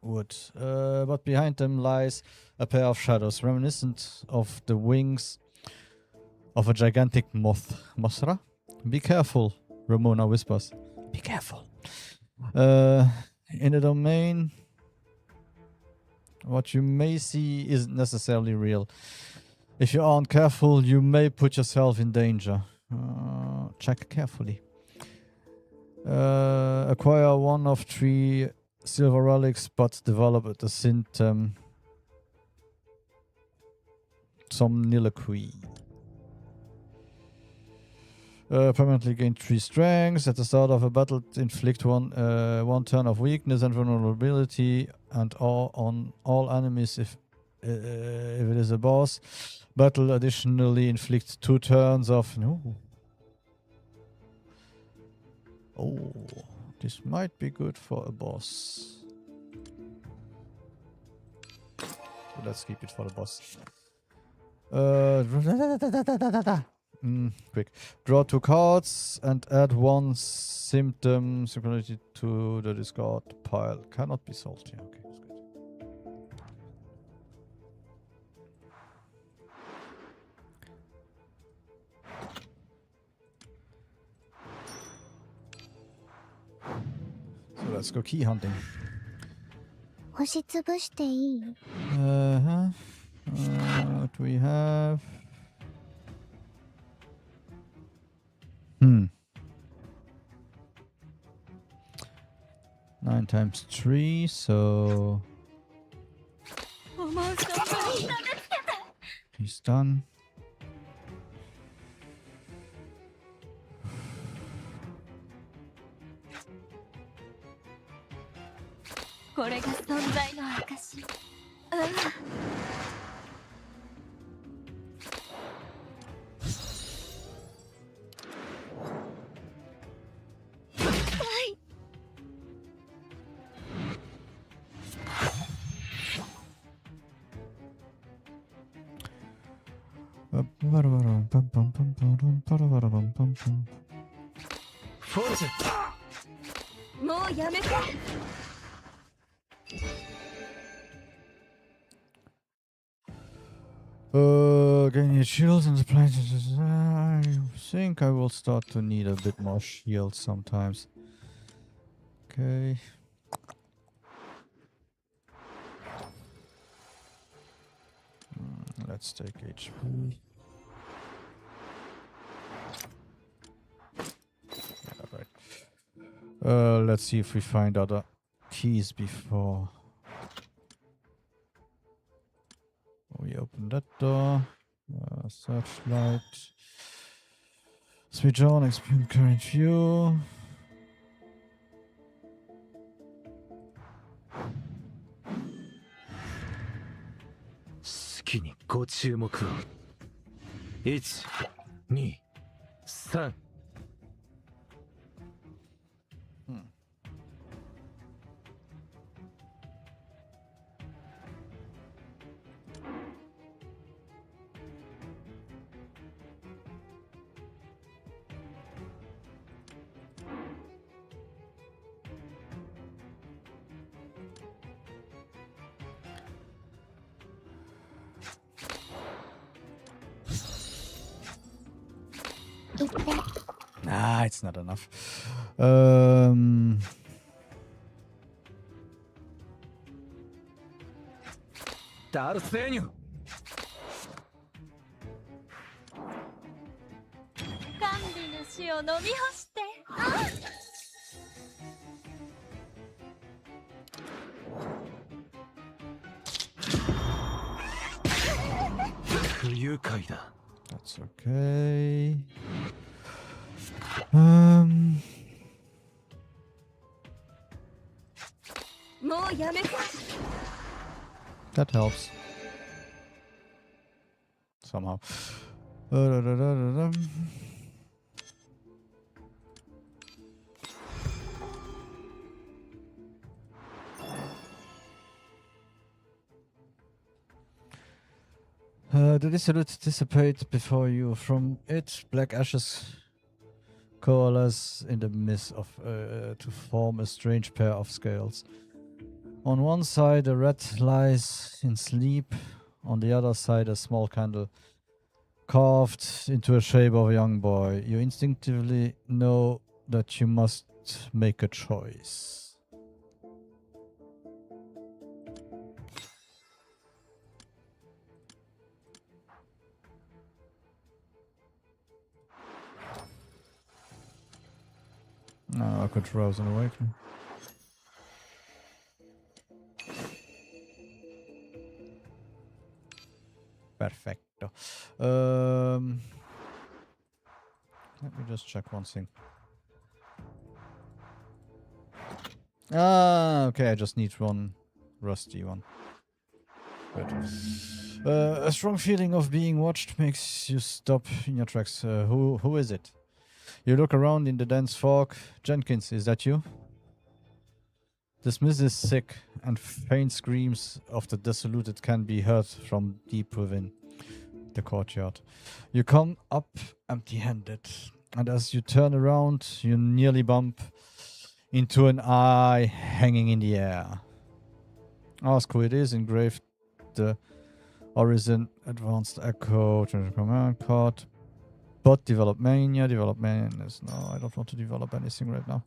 would, but behind them lies a pair of shadows, reminiscent of the wings of a gigantic moth. Mothra? Be careful, Ramona whispers. Be careful. In the domain, what you may see isn't necessarily real. If you aren't careful, you may put yourself in danger. Check carefully. Acquire 1 of 3 silver relics, but develop the symptom somniloquy. Permanently gain 3 strengths. At the start of a battle, inflict one turn of weakness and vulnerability, and on all enemies if it is a boss. Battle additionally inflict 2 turns of Oh, this might be good for a boss. So let's keep it for the boss. Quick. Draw 2 cards and add 1 symptom superiority to the discard pile. Cannot be sold here. Okay, that's good. So let's go key hunting. 星潰していい？ What do we have? 9 times 3, so 思う存分に投げつけて。 he's done. これが存在の証。フォルツもうやめて。 Gain your shields and the places. I think I will start to need a bit more shields sometimes. Okay. Let's take HP. Yeah, right. Let's see if we find other keys before we open that door. Searchlight. Switch on, expand current view. Skiにご注目を。1、2、3。Nah, it's not enough. Darsenio. 管理主を飲み干して。く愉快だ。 That's okay. That helps. Somehow. The dissolute dissipate before you. From it, black ashes coalesce in the mist of to form a strange pair of scales. On one side, a rat lies in sleep. On the other side, a small candle carved into a shape of a young boy. You instinctively know that you must make a choice. No, I could rouse an awakening. Perfecto. Let me just check one thing. Ah, okay, I just need one rusty one. Good. A strong feeling of being watched makes you stop in your tracks. Who is it? You look around in the dense fog. Jenkins, is that you? This mist is thick, and faint screams of the dissolute can be heard from deep within the courtyard. You come up empty-handed, and as you turn around, you nearly bump into an eye hanging in the air. Ask who it is, engraved the Horizon Advanced Echo command card. But develop mania is no, I don't want to develop anything right now.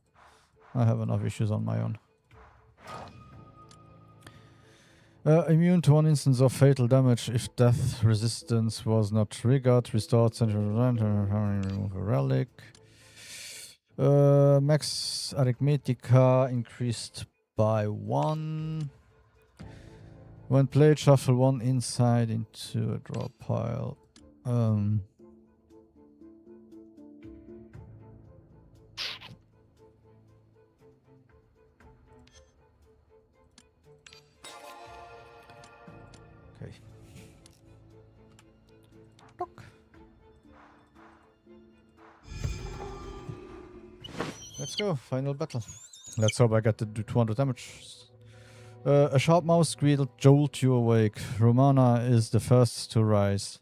I have enough issues on my own. Immune to one instance of fatal damage if death resistance was not triggered. Restored central remove a relic. Max Arithmetica increased by 1. When played, shuffle 1 inside into a draw pile. Okay. Look. Let's go. Final battle. Let's hope I get to do 200 damage. A sharp mouse squeal jolt you awake. Romana is the first to rise.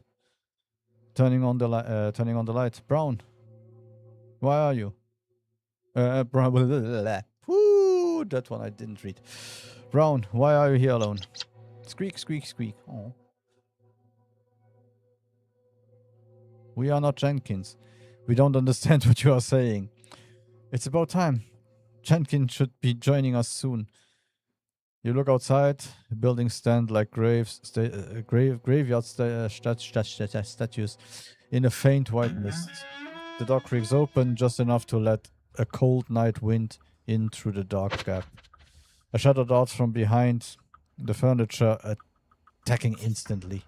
Turning on the light. Brown. Why are you? Brown. Woo, that one I didn't read. Brown, why are you here alone? Squeak, squeak, squeak. Oh. We are not Jenkins. We don't understand what you are saying. It's about time. Jenkins should be joining us soon. You look outside. Buildings stand like graveyard statues in a faint white mist. The door creaks open just enough to let a cold night wind in through the dark gap. A shadow darts from behind the furniture, attacking instantly.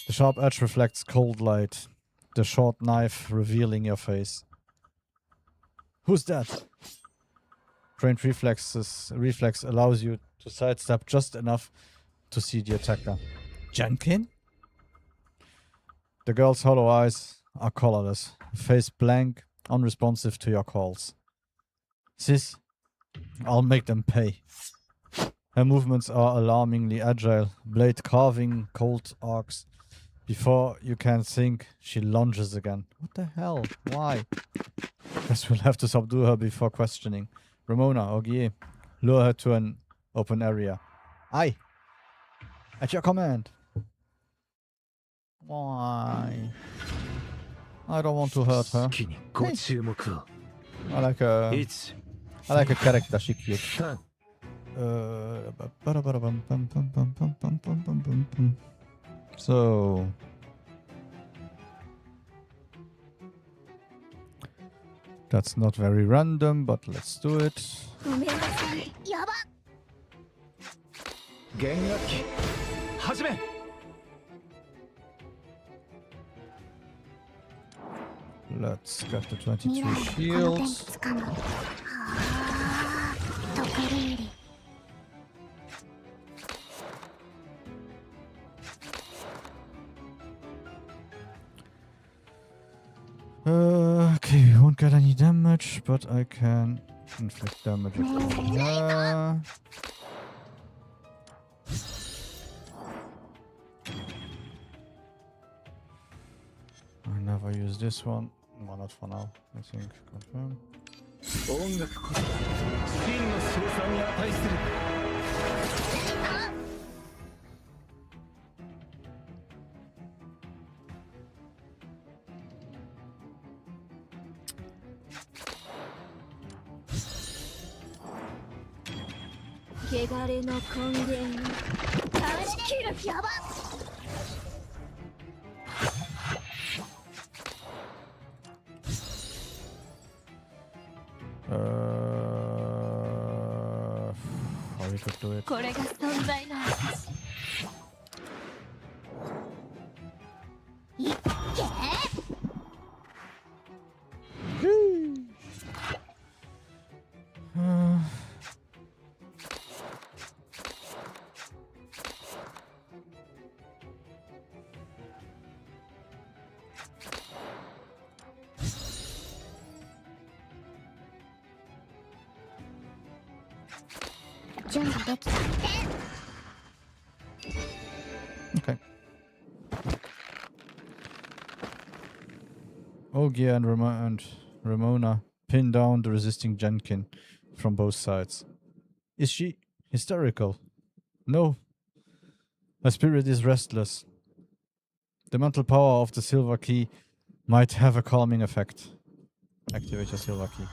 The sharp edge reflects cold light, the short knife revealing your face. Who's that? Trained reflex allows you to sidestep just enough to see the attacker. Jenkin? The girl's hollow eyes are colorless, face blank, unresponsive to your calls. Sis, I'll make them pay. Her movements are alarmingly agile, blade carving cold arcs. Before you can think, she lunges again. What the hell? Why? Guess we'll have to subdue her before questioning. Ramona, Ogier, lure her to an open area. Aye. At your command. Why? I don't want to hurt her. Hey. I like a character, she cute. So that's not very random, but let's do it. Let's get the 未 23 来はこの手に shields. つかむ。はあ、ところ入り。Okay, we won't get any damage, but I can inflict damage upon her. I never use this one. Well, not for now, I think. Confirm. 音楽こそ真の称賛に値する。汚れの根源に断ち切る。やばっ。How we could do it. これが存在の証。いっけUh,ー準備できた。 okay. Ogia and Ramona pin down the resisting Jenkin from both sides. Is she hysterical? No. Her spirit is restless. The mental power of the silver key might have a calming effect. Activate your silver key.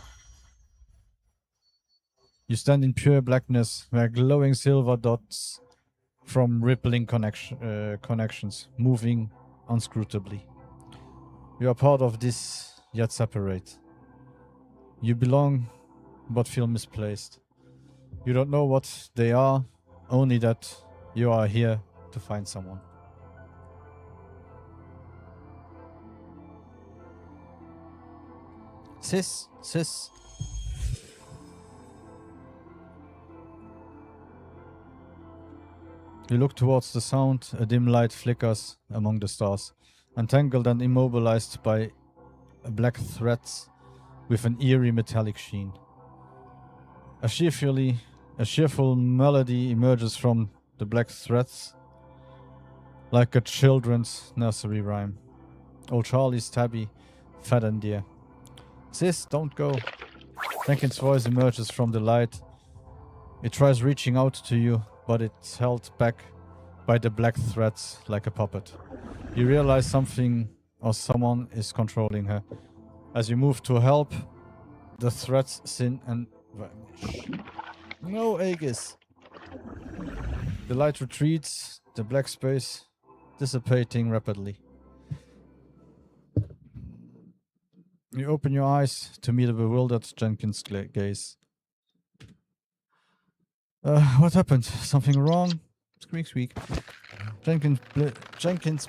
You stand in pure blackness where glowing silver dots from rippling connections, moving unscrutably. You are part of this, yet separate. You belong, but feel misplaced. You don't know what they are, only that you are here to find someone. Sis. You look towards the sound, a dim light flickers among the stars, entangled and immobilized by black threads with an eerie metallic sheen. A cheerful melody emerges from the black threads, like a children's nursery rhyme. Old Charlie's tabby, fat and dear. Sis, don't go. Jenkins' voice emerges from the light. It tries reaching out to you, but it's held back by the black threads like a puppet. You realize something or someone is controlling her. As you move to help, the threads sin and vanish. No, Aegis. The light retreats, the black space dissipating rapidly. You open your eyes to meet a bewildered Jenkins' gaze. What happened? Something wrong? Squeak, squeak. Jenkins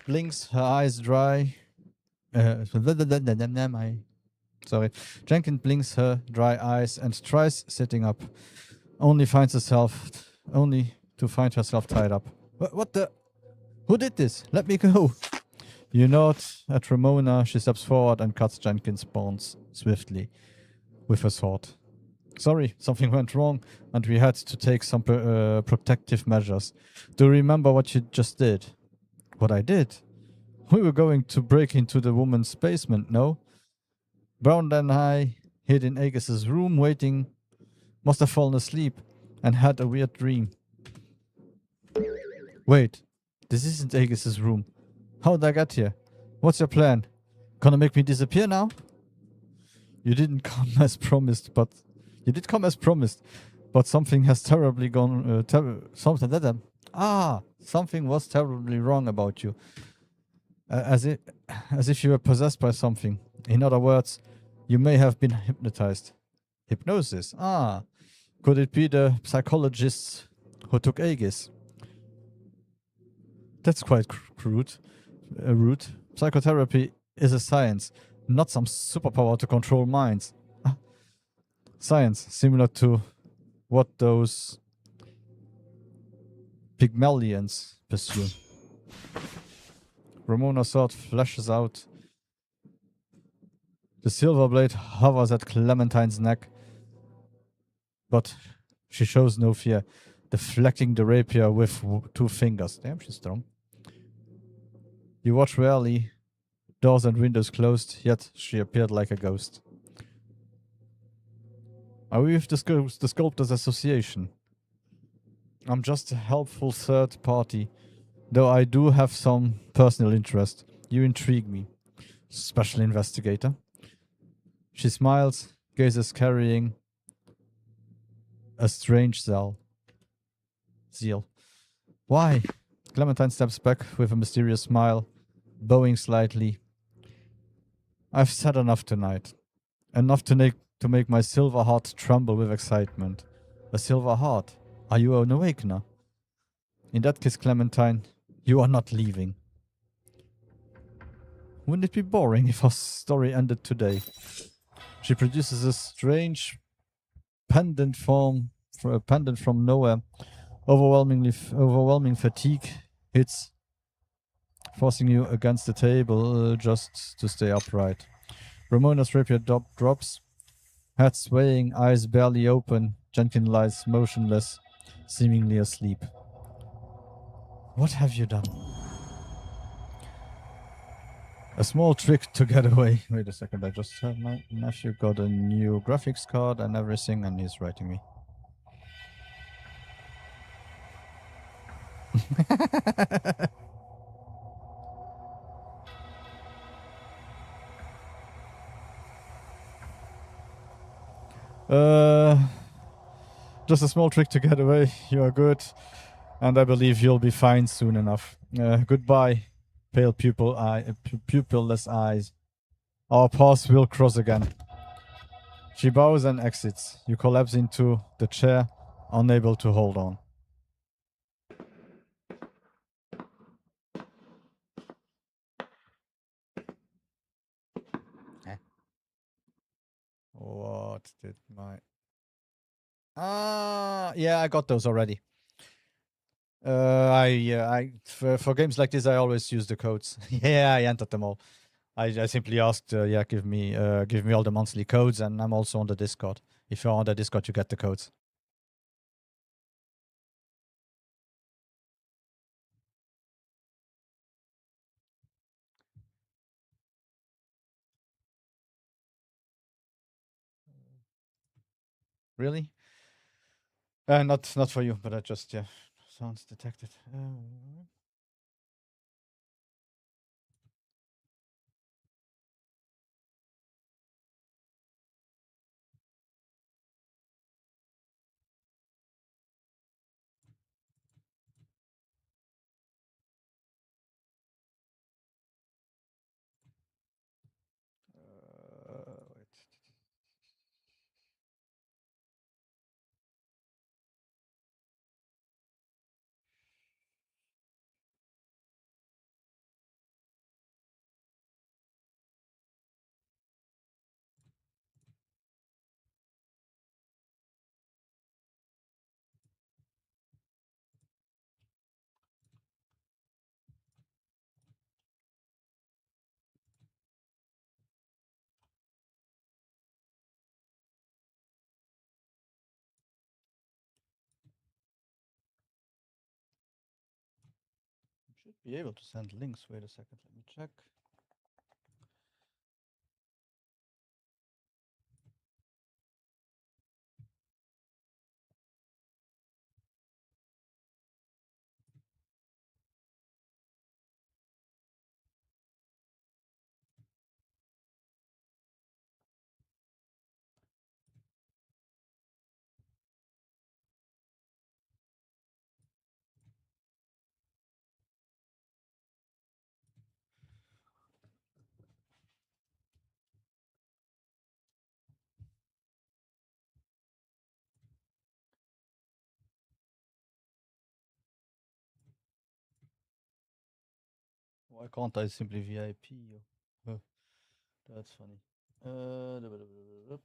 blinks, her eyes dry. Sorry. Jenkins blinks her dry eyes and tries sitting up. Only to find herself tied up. What the? Who did this? Let me go. You nod at Ramona. She steps forward and cuts Jenkins' bones swiftly with her sword. Sorry, something went wrong and we had to take some protective measures. Do you remember what you just did? What I did? We were going to break into the woman's basement, no? Brown and I hid in Aegis's room waiting. Must have fallen asleep and had a weird dream. Wait, this isn't Aegis's room. How did I get here? What's your plan? Gonna make me disappear now? You didn't come as promised, but... You did come as promised, but something has terribly gone... something was terribly wrong about you. As if you were possessed by something. In other words, you may have been hypnotized. Hypnosis? Could it be the psychologists who took Aegis? That's quite rude. Psychotherapy is a science, Not some superpower to control minds. Science, similar to what those Pygmalions pursue. Ramona's sword flashes out. The silver blade hovers at Clementine's neck, but she shows no fear, deflecting the rapier with 2 fingers. Damn, she's strong. You watch rarely, doors and windows closed, yet she appeared like a ghost. Are we with the Sculptors Association? I'm just a helpful third party, though I do have some personal interest. You intrigue me. Special investigator. She smiles, gazes carrying a strange zeal. Why? Clementine steps back with a mysterious smile, bowing slightly. I've said enough tonight. Enough to make my silver heart tremble with excitement. A silver heart? Are you an awakener? In that case, Clementine, you are not leaving. Wouldn't it be boring if our story ended today? She produces a strange pendant from nowhere. Overwhelming fatigue hits, forcing you against the table just to stay upright. Ramona's rapier drops, head swaying, eyes barely open. Jenkins lies motionless, seemingly asleep. What have you done? A small trick to get away. Wait a second, I just have my nephew got a new graphics card and everything, and he's writing me. Just a small trick to get away. You are good, and I believe you'll be fine soon enough. Goodbye, pale pupilless eyes. Our paths will cross again. She bows and exits. You collapse into the chair, unable to hold on. What did my... yeah, I got those already. For games like this, I always use the codes. Yeah, I entered them all. I simply asked, yeah, give me all the monthly codes, and I'm also on the Discord. If you're on the Discord, you get the codes. Really? Not for you, but I just, yeah, sounds detected. Wait. Should be able to send links. Wait a second, let me check. Why can't I simply VIP you? That's funny. Let's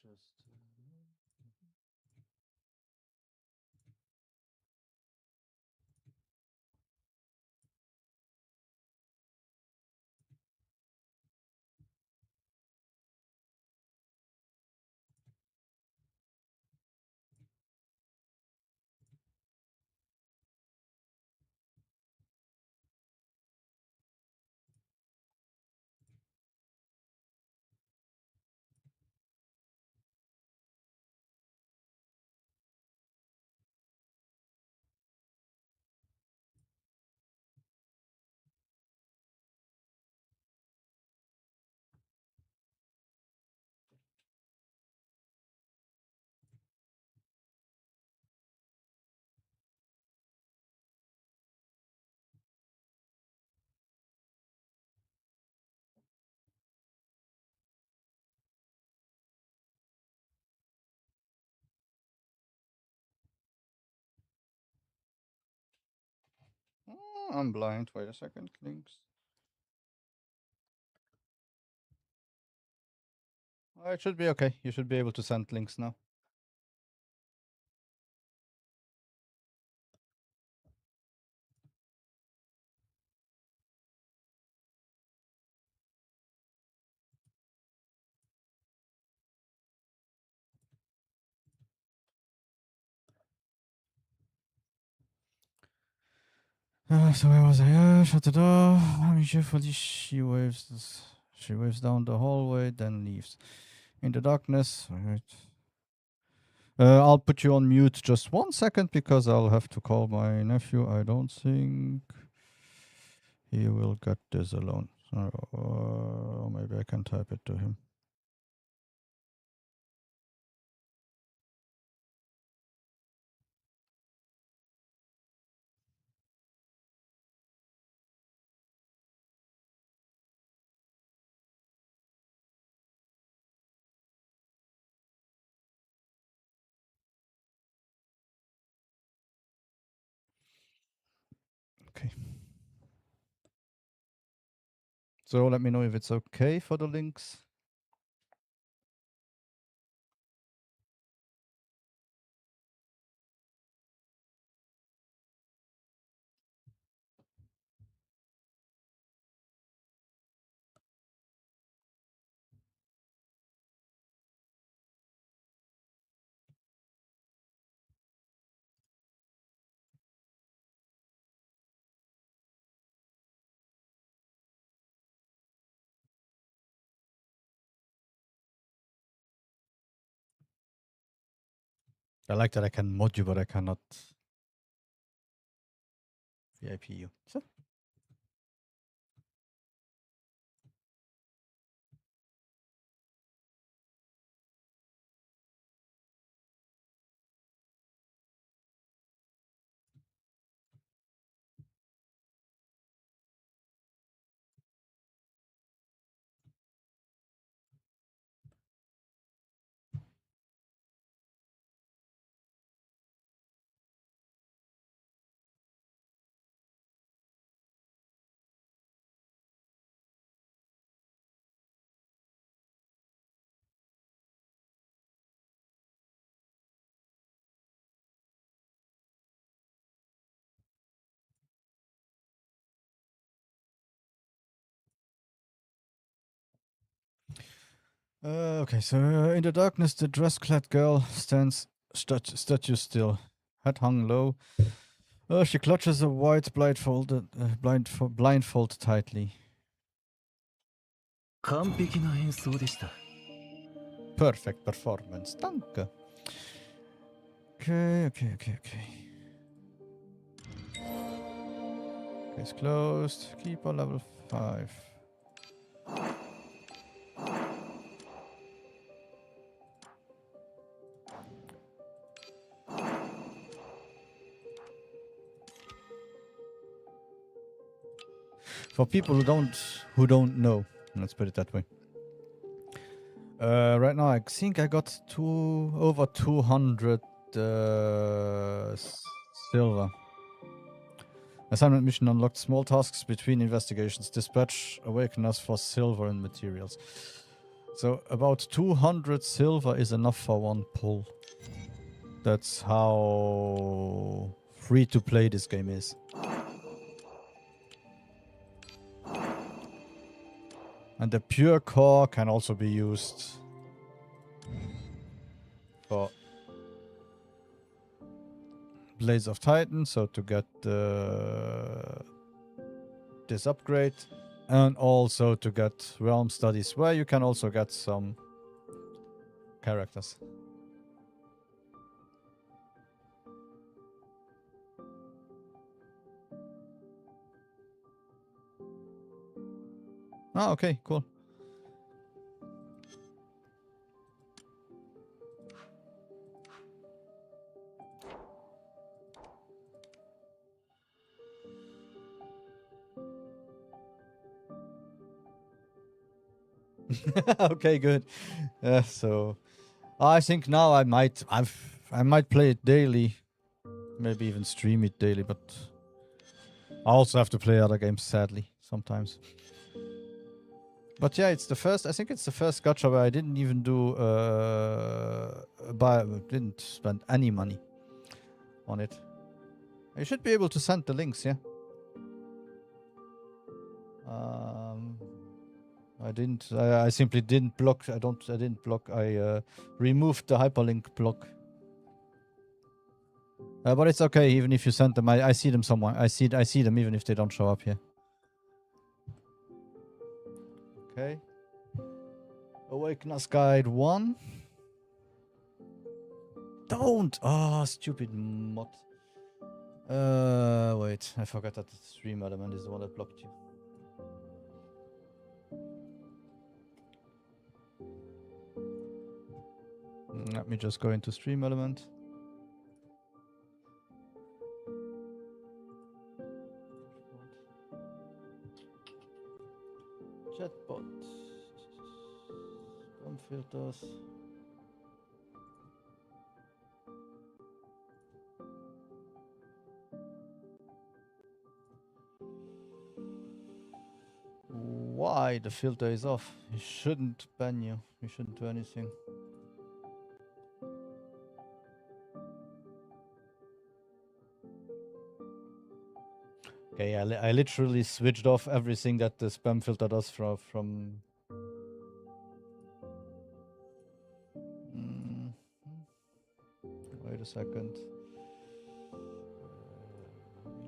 just. Oh, I'm blind. Wait a second, links. Oh, it should be okay. You should be able to send links now. So where was I? Shut the door. I mean, cheerfully she waves. She waves down the hallway, then leaves. In the darkness. Alright. I'll put you on mute just 1 second because I'll have to call my nephew. I don't think he will get this alone. Maybe I can type it to him. Okay. So let me know if it's okay for the links. I like that I can mod you, but I cannot VIP you. So. Okay, so in the darkness, the dress-clad girl stands statue still, head hung low. She clutches a white blindfold tightly. 完璧な演奏でした。 Perfect performance. Danke. Okay. Case closed. Keeper level 5. For people who don't know, let's put it that way. Right now, I think I got over 200 silver. Assignment mission unlocked. Small tasks between investigations. Dispatch awakeners for silver and materials. So about 200 silver is enough for one pull. That's how free to play this game is. And the pure core can also be used for Blades of Titan, so to get this upgrade, and also to get Realm Studies, where you can also get some characters. Ah, okay, cool. Okay, good. So I think now I might play it daily, maybe even stream it daily, but I also have to play other games, sadly, sometimes. But yeah, it's the first. I think it's the first gacha where I didn't even do didn't spend any money on it. You should be able to send the links, yeah. I didn't. I simply didn't block. I didn't block. I removed the hyperlink block. But it's okay. Even if you send them, I see them somewhere. I see them even if they don't show up here. Okay. Awakeners Guide 1. Don't! Oh, stupid mod. Wait. I forgot that the stream element is the one that blocked you. Let me just go into stream element. Chatbot. Spam filters. Why the filter is off? He shouldn't ban you. You shouldn't do anything. Okay, I literally switched off everything that the spam filter does from Wait a second.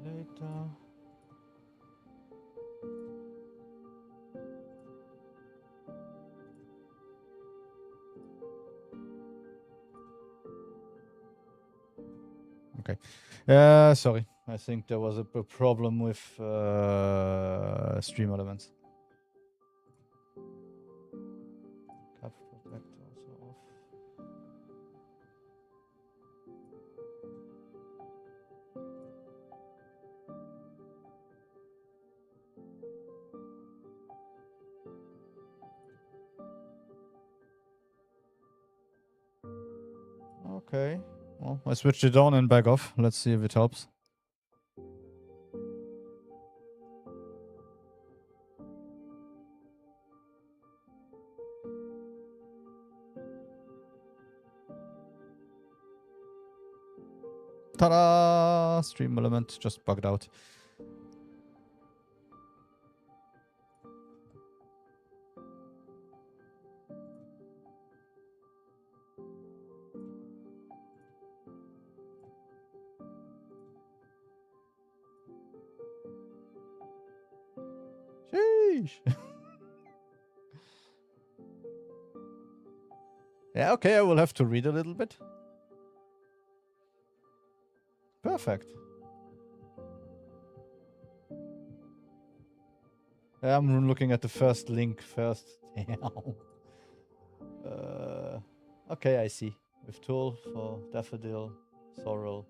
Later. Okay. Sorry. I think there was a problem with stream elements. Cap protect also off. Okay. Well, I switched it on and back off. Let's see if it helps. Ta-da! Stream element just bugged out. Sheesh. Yeah, okay, I will have to read a little bit. Perfect. I'm looking at the first link first. Damn. Okay, I see. With tool for daffodil, sorrel.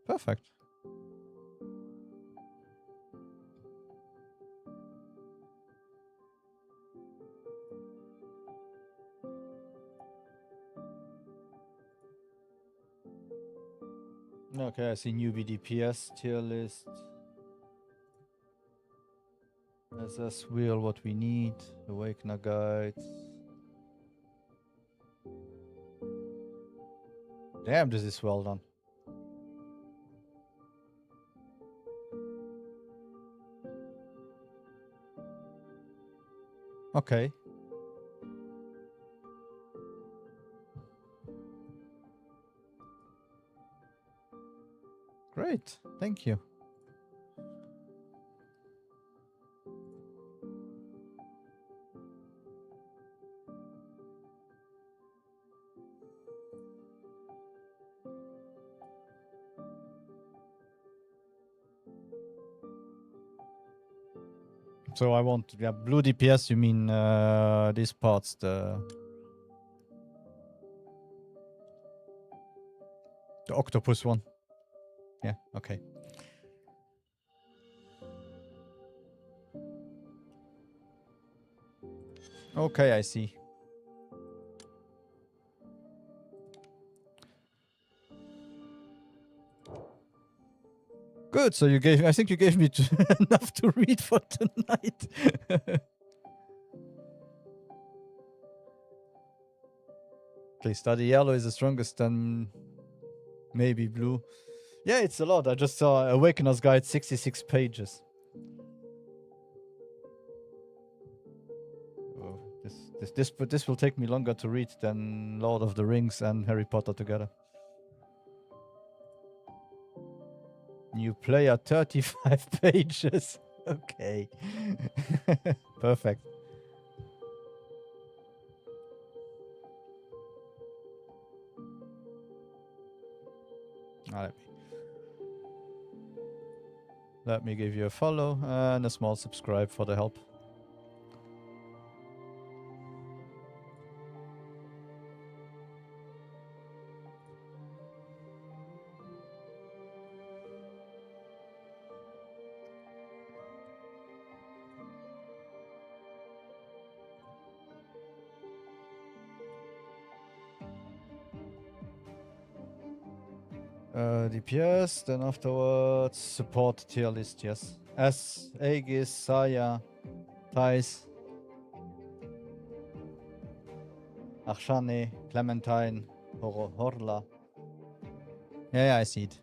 Perfect. Okay, I see newbie DPS tier list. SS wheel, what we need. Awakener guides. Damn, this is well done. Okay. Great, thank you. So I want, yeah, blue DPS, you mean these parts, the octopus one. Yeah, okay. Okay, I see. Good, so you gave, I think you gave me enough to read for tonight. Okay, study yellow is the strongest, then maybe blue. Yeah, it's a lot. I just saw Awakener's Guide, 66 pages. Oh, this will take me longer to read than Lord of the Rings and Harry Potter together. New player, 35 pages. Okay. Perfect. Let me give you a follow and a small subscribe for the help. DPS, then afterwards support tier list, yes. S, Aegis, Saya, Thais, Arshane, Clementine, Horla. Yeah, I see it.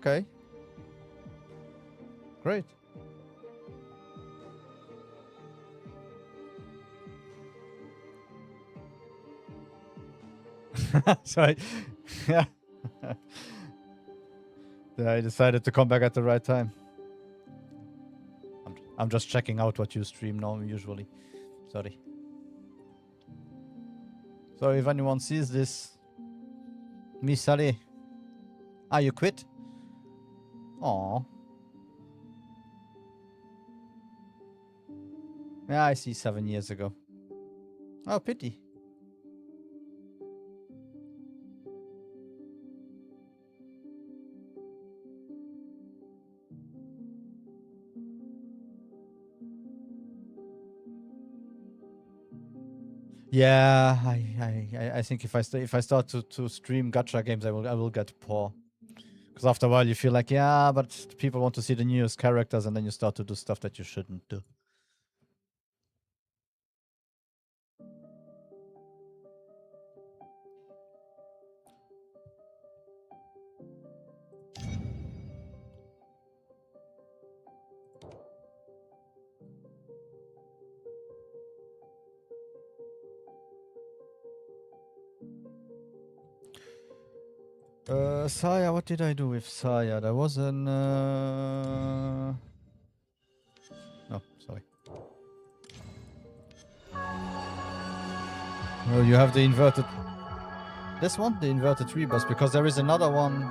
Okay. Great. Sorry. Yeah. I decided to come back at the right time. I'm just checking out what you stream now usually. Sorry. So if anyone sees this, Misale. Ah, you quit? Aww. Yeah, I see 7 years ago. Oh, pity. Yeah, I think if I start to stream gacha games, I will get poor. Because after a while you feel like, yeah, but people want to see the newest characters, and then you start to do stuff that you shouldn't do. Saya, what did I do with Saya? There was an... No, sorry. Oh, you have the inverted... This one? The inverted rebus, because there is another one...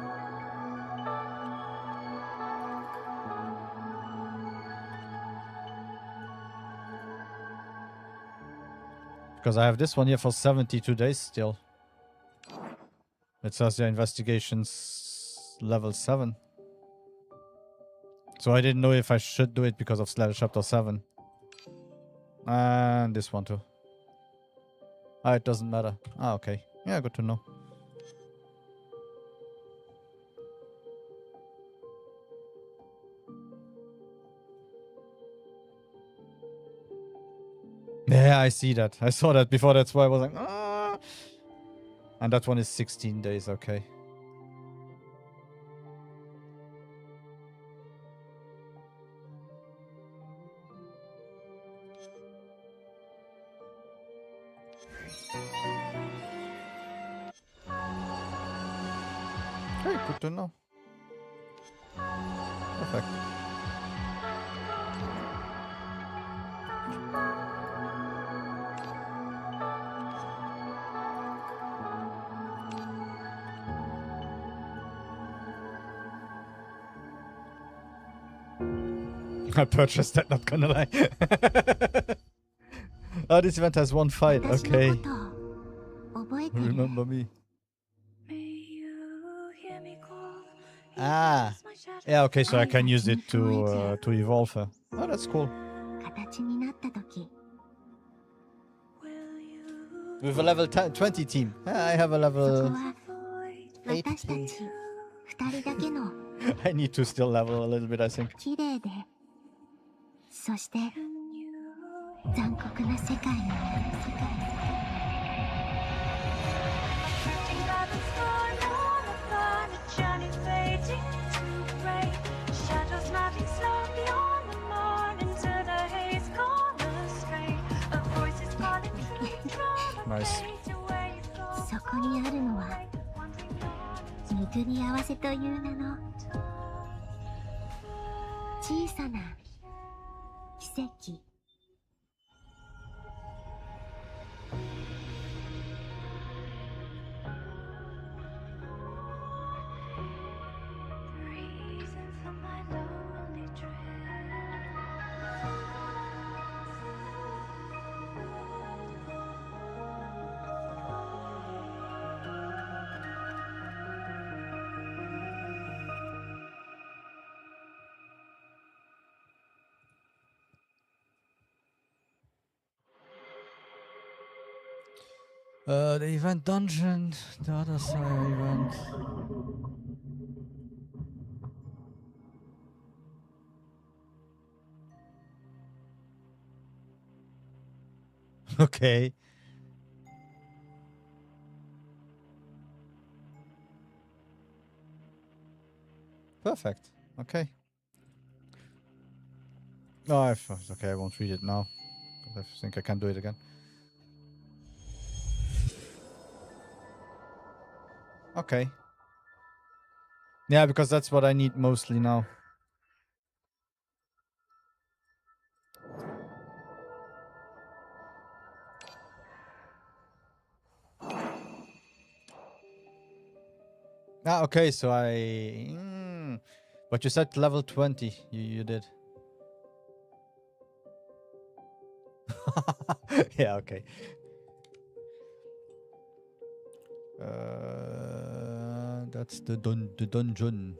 Because I have this one here for 72 days still. It says the investigations level 7. So I didn't know if I should do it because of chapter 7. And this one too. Ah, it doesn't matter. Ah, okay. Yeah, good to know. Yeah, I see that. I saw that before. That's why I was like, ah. And that one is 16 days. Okay. Very good to know. Perfect. I purchased that, not gonna lie. Oh, this event has one fight. Okay. Remember me. Ah. Yeah, okay, so I can use it to evolve her. Oh, that's cool. With a level 20 team. I have a level 8 team. I need to still level a little bit, I think. Nice. そこにあるのは水に合わせという名の小さな奇跡。The event dungeon, the other side event. Okay. Perfect. Okay. Oh, okay, I won't read it now. I think I can do it again. Okay. Yeah, because that's what I need mostly now. Ah, okay, so I... But you said level 20, you did. Yeah, okay. That's the dungeon.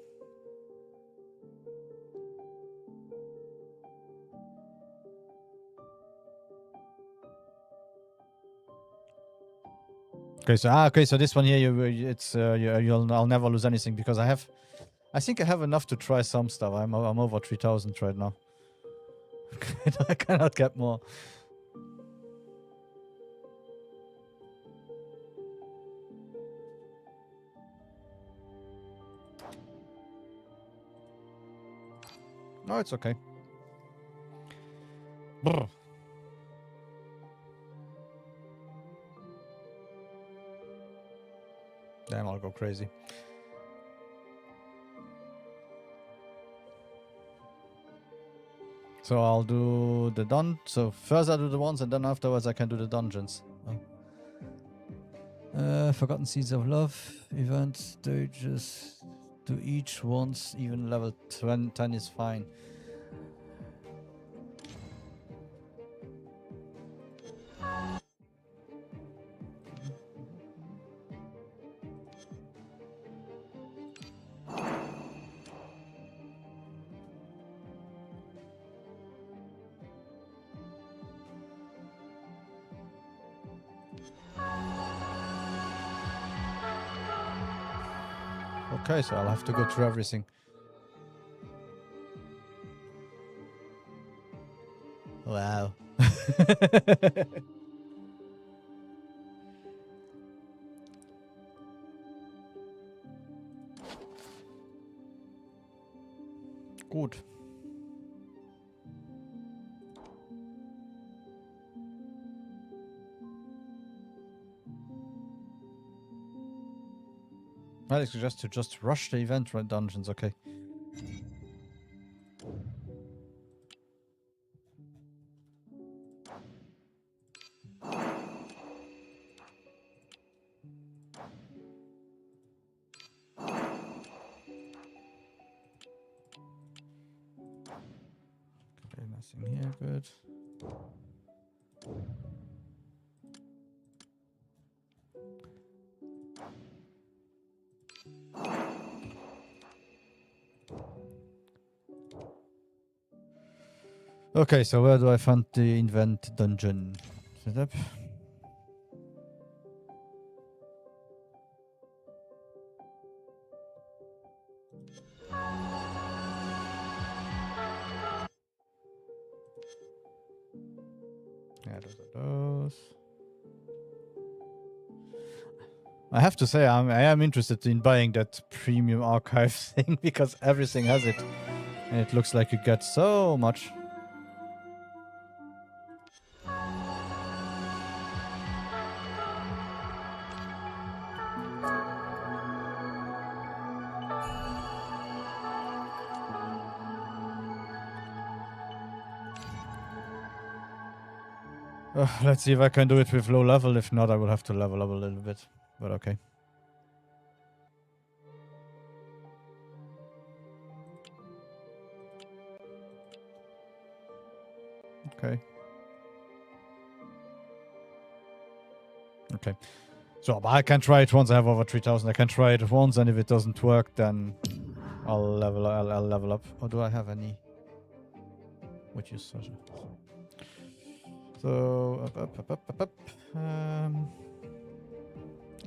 Okay, so this one here, I'll never lose anything because I think I have enough to try some stuff. I'm over 3,000 right now. I cannot get more. No, it's okay. Brr. Damn, I'll go crazy. So I'll do the so first I'll do the ones and then afterwards I can do the dungeons. Oh. Forgotten Seeds of Love event stages. Do each once, even level 10 is fine. Okay, so I'll have to go through everything. Wow. Gut. I suggest to just rush the event dungeons, okay. Okay, nothing here, good. Okay, so where do I find the invent dungeon? Setup. Yeah, those are those. I have to say, I am interested in buying that premium archive thing because everything has it. And it looks like you get so much. Let's see if I can do it with low level. If not, I will have to level up a little bit. But okay. Okay. Okay. So but I can try it once I have over 3,000. I can try it once, and if it doesn't work, then I'll level. I'll level up. Or do I have any? Which is such a... So up.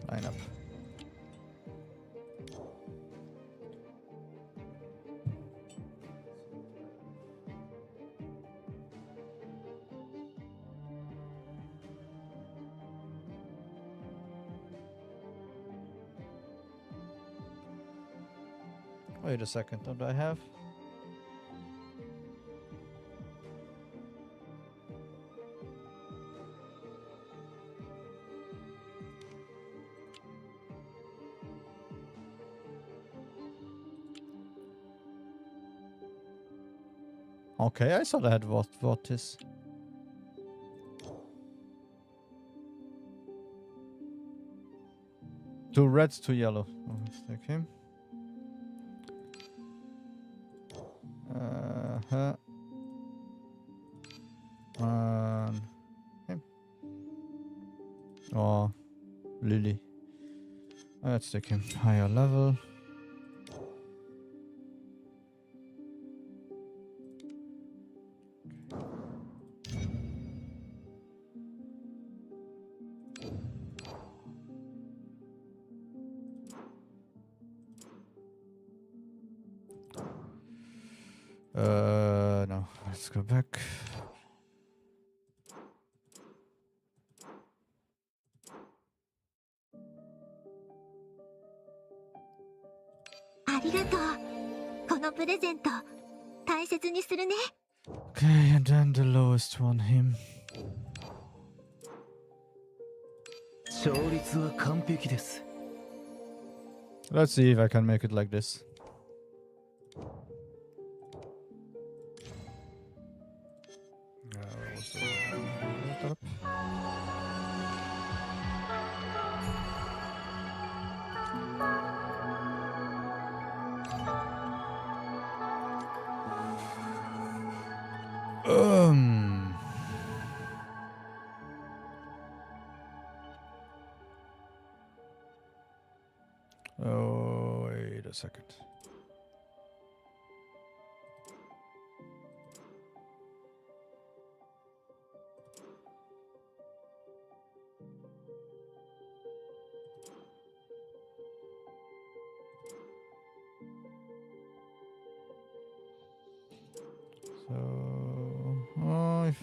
Line up. Wait a second. Don't I have? Okay, I thought I had what is. Two red, two yellow. Oh, let's take him. Him. Oh, Lily. Let's take him higher level. No. Let's go back. Okay, and then the lowest one, him. 勝率は完璧です。 Let's see if I can make it like this. Oh, wait a second.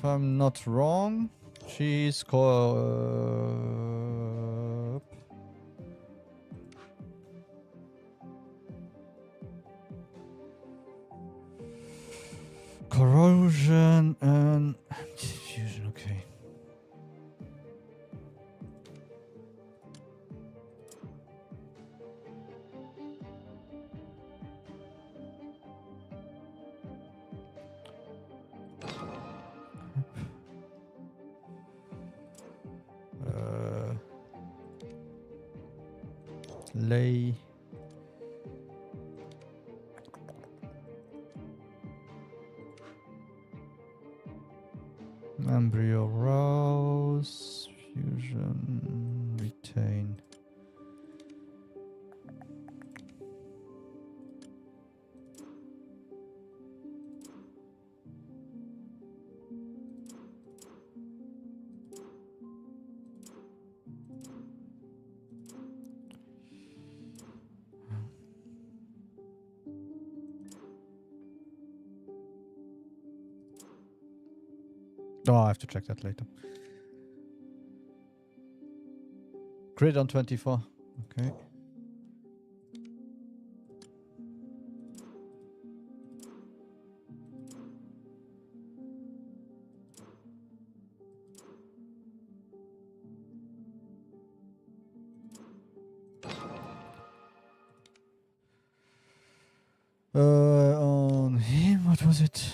if I'm not wrong, she's called corrosion and diffusion. Okay. Lay. Embryo rouse. Fusion. Retain. Oh, I have to check that later. Grid on 24. Okay. On him, what was it?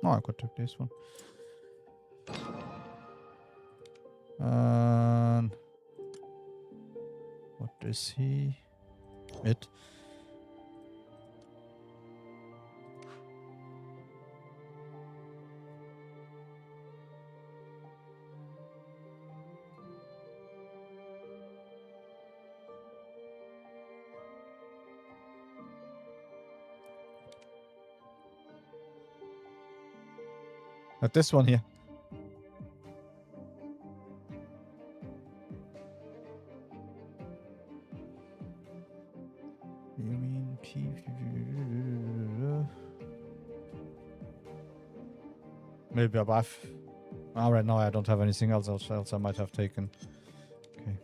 Oh, I could take this one. And what is he? It. At this one here. You mean maybe above. All right, now I don't have anything else I might have taken. Okay.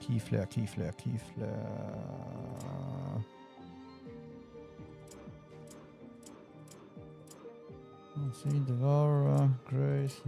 Key flare, key flare, key flare. See, Devourer, Grace,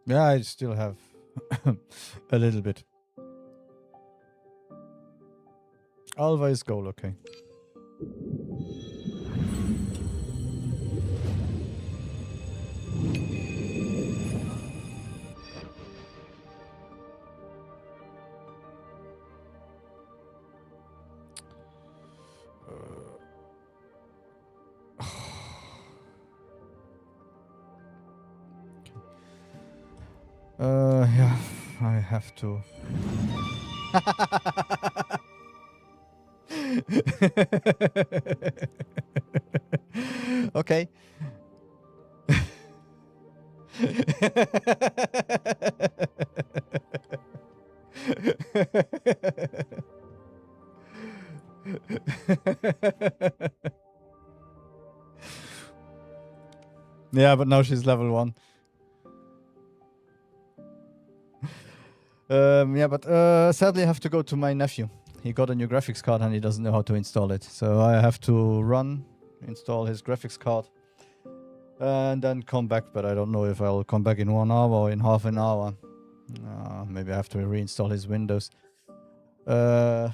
Yeah, I still have a little bit. Always goal, okay. Yeah, I have to. Okay. Yeah, but now she's level 1. Yeah, but sadly I have to go to my nephew. He got a new graphics card and he doesn't know how to install it. So I have to install his graphics card, and then come back. But I don't know if I'll come back in 1 hour or in half an hour. Maybe I have to reinstall his Windows. Saya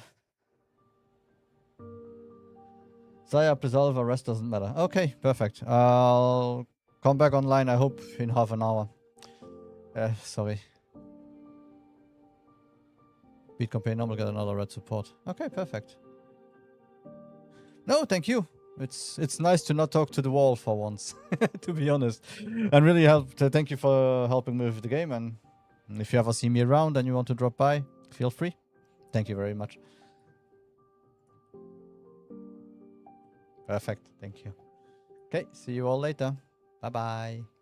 Presolver, rest doesn't matter. Okay, perfect. I'll come back online, I hope, in half an hour. Sorry. Beat campaign normal, get another red support. Okay, perfect. No, thank you. It's nice to not talk to the wall for once, to be honest. And really thank you for helping me with the game. And if you ever see me around and you want to drop by, feel free. Thank you very much. Perfect. Thank you. Okay, see you all later. Bye-bye.